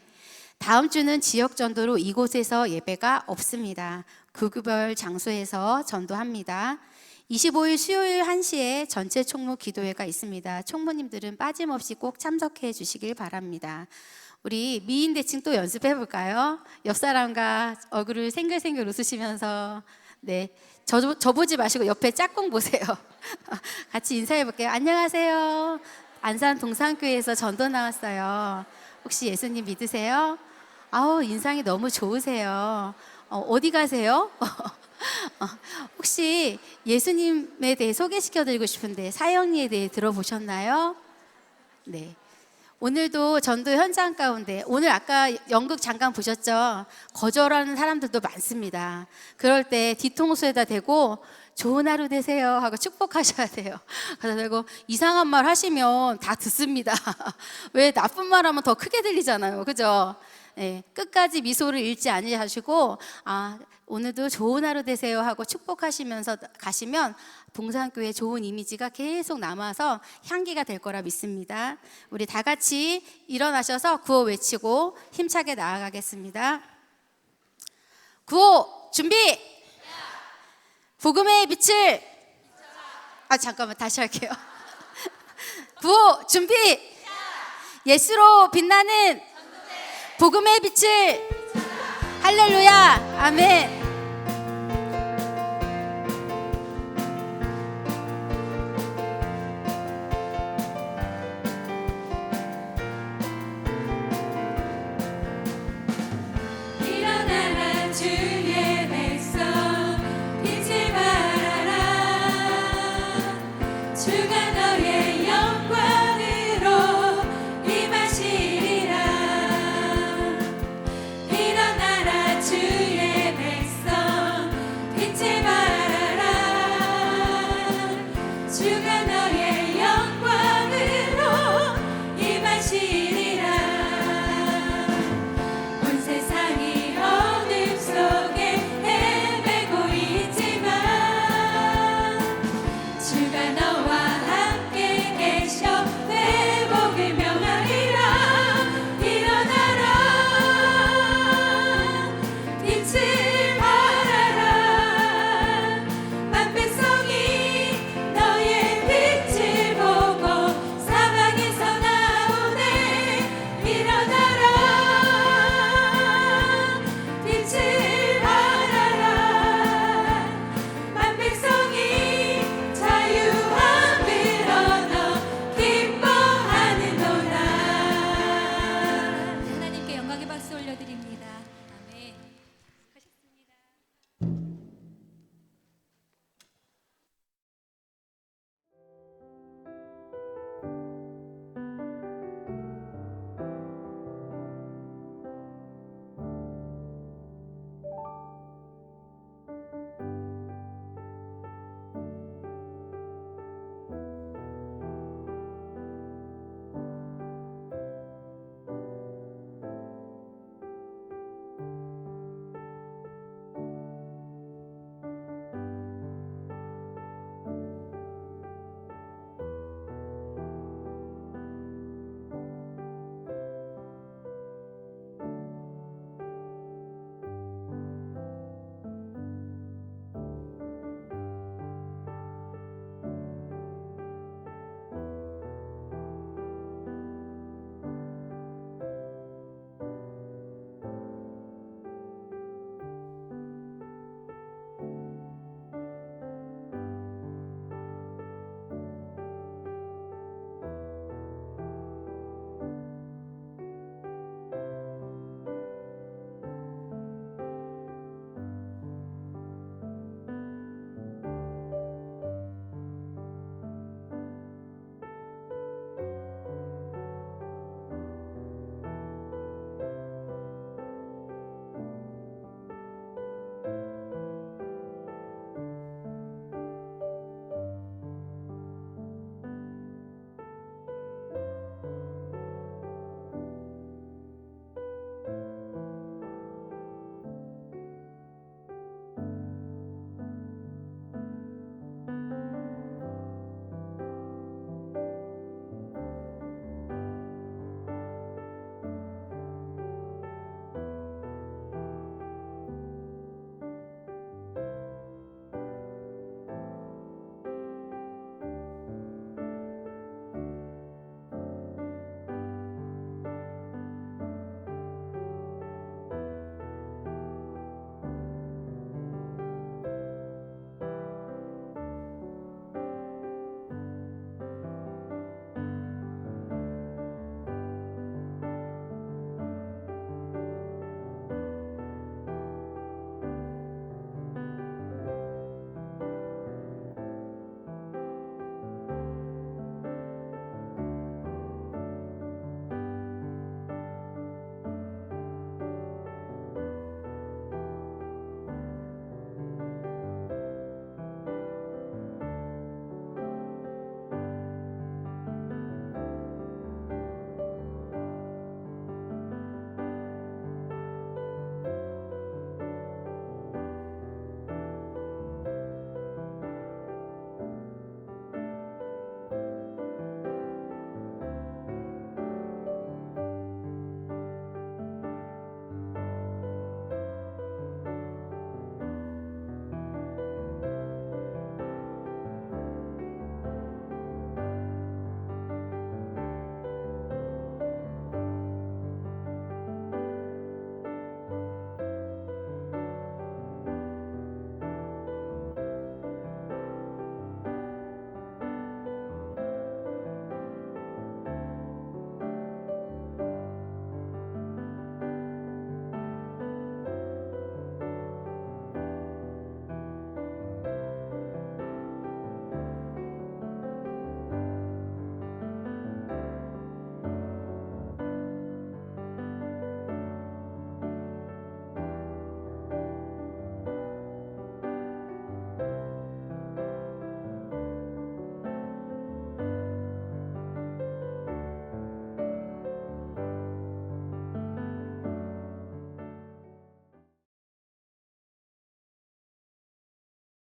다음 주는 지역 전도로 이곳에서 예배가 없습니다. 교구별 장소에서 전도합니다. 25일 수요일 1시에 전체 총무 기도회가 있습니다. 총무님들은 빠짐없이 꼭 참석해 주시길 바랍니다. 우리 미인 대칭 또 연습해 볼까요? 옆 사람과 얼굴을 생글생글 웃으시면서 네, 저 보지 마시고 옆에 짝꿍 보세요. 같이 인사해 볼게요. 안녕하세요. 안산 동산교회에서 전도 나왔어요. 혹시 예수님 믿으세요? 아우, 인상이 너무 좋으세요. 어디 가세요? 혹시 예수님에 대해 소개시켜드리고 싶은데 사형리에 대해 들어보셨나요? 네. 오늘도 전도 현장 가운데 오늘 아까 연극 잠깐 보셨죠? 거절하는 사람들도 많습니다. 그럴 때 뒤통수에다 대고 좋은 하루 되세요 하고 축복하셔야 돼요. 그리고 이상한 말 하시면 다 듣습니다. 왜 나쁜 말 하면 더 크게 들리잖아요. 그죠? 네, 끝까지 미소를 잃지 않으시고 오늘도 좋은 하루 되세요 하고 축복하시면서 가시면 동산교회 좋은 이미지가 계속 남아서 향기가 될 거라 믿습니다. 우리 다 같이 일어나셔서 구호 외치고 힘차게 나아가겠습니다. 구호 준비! 복음의 빛을 잠깐만 다시 할게요. 구호 준비! 예수로 빛나는 복음의 빛을 할렐루야 아멘.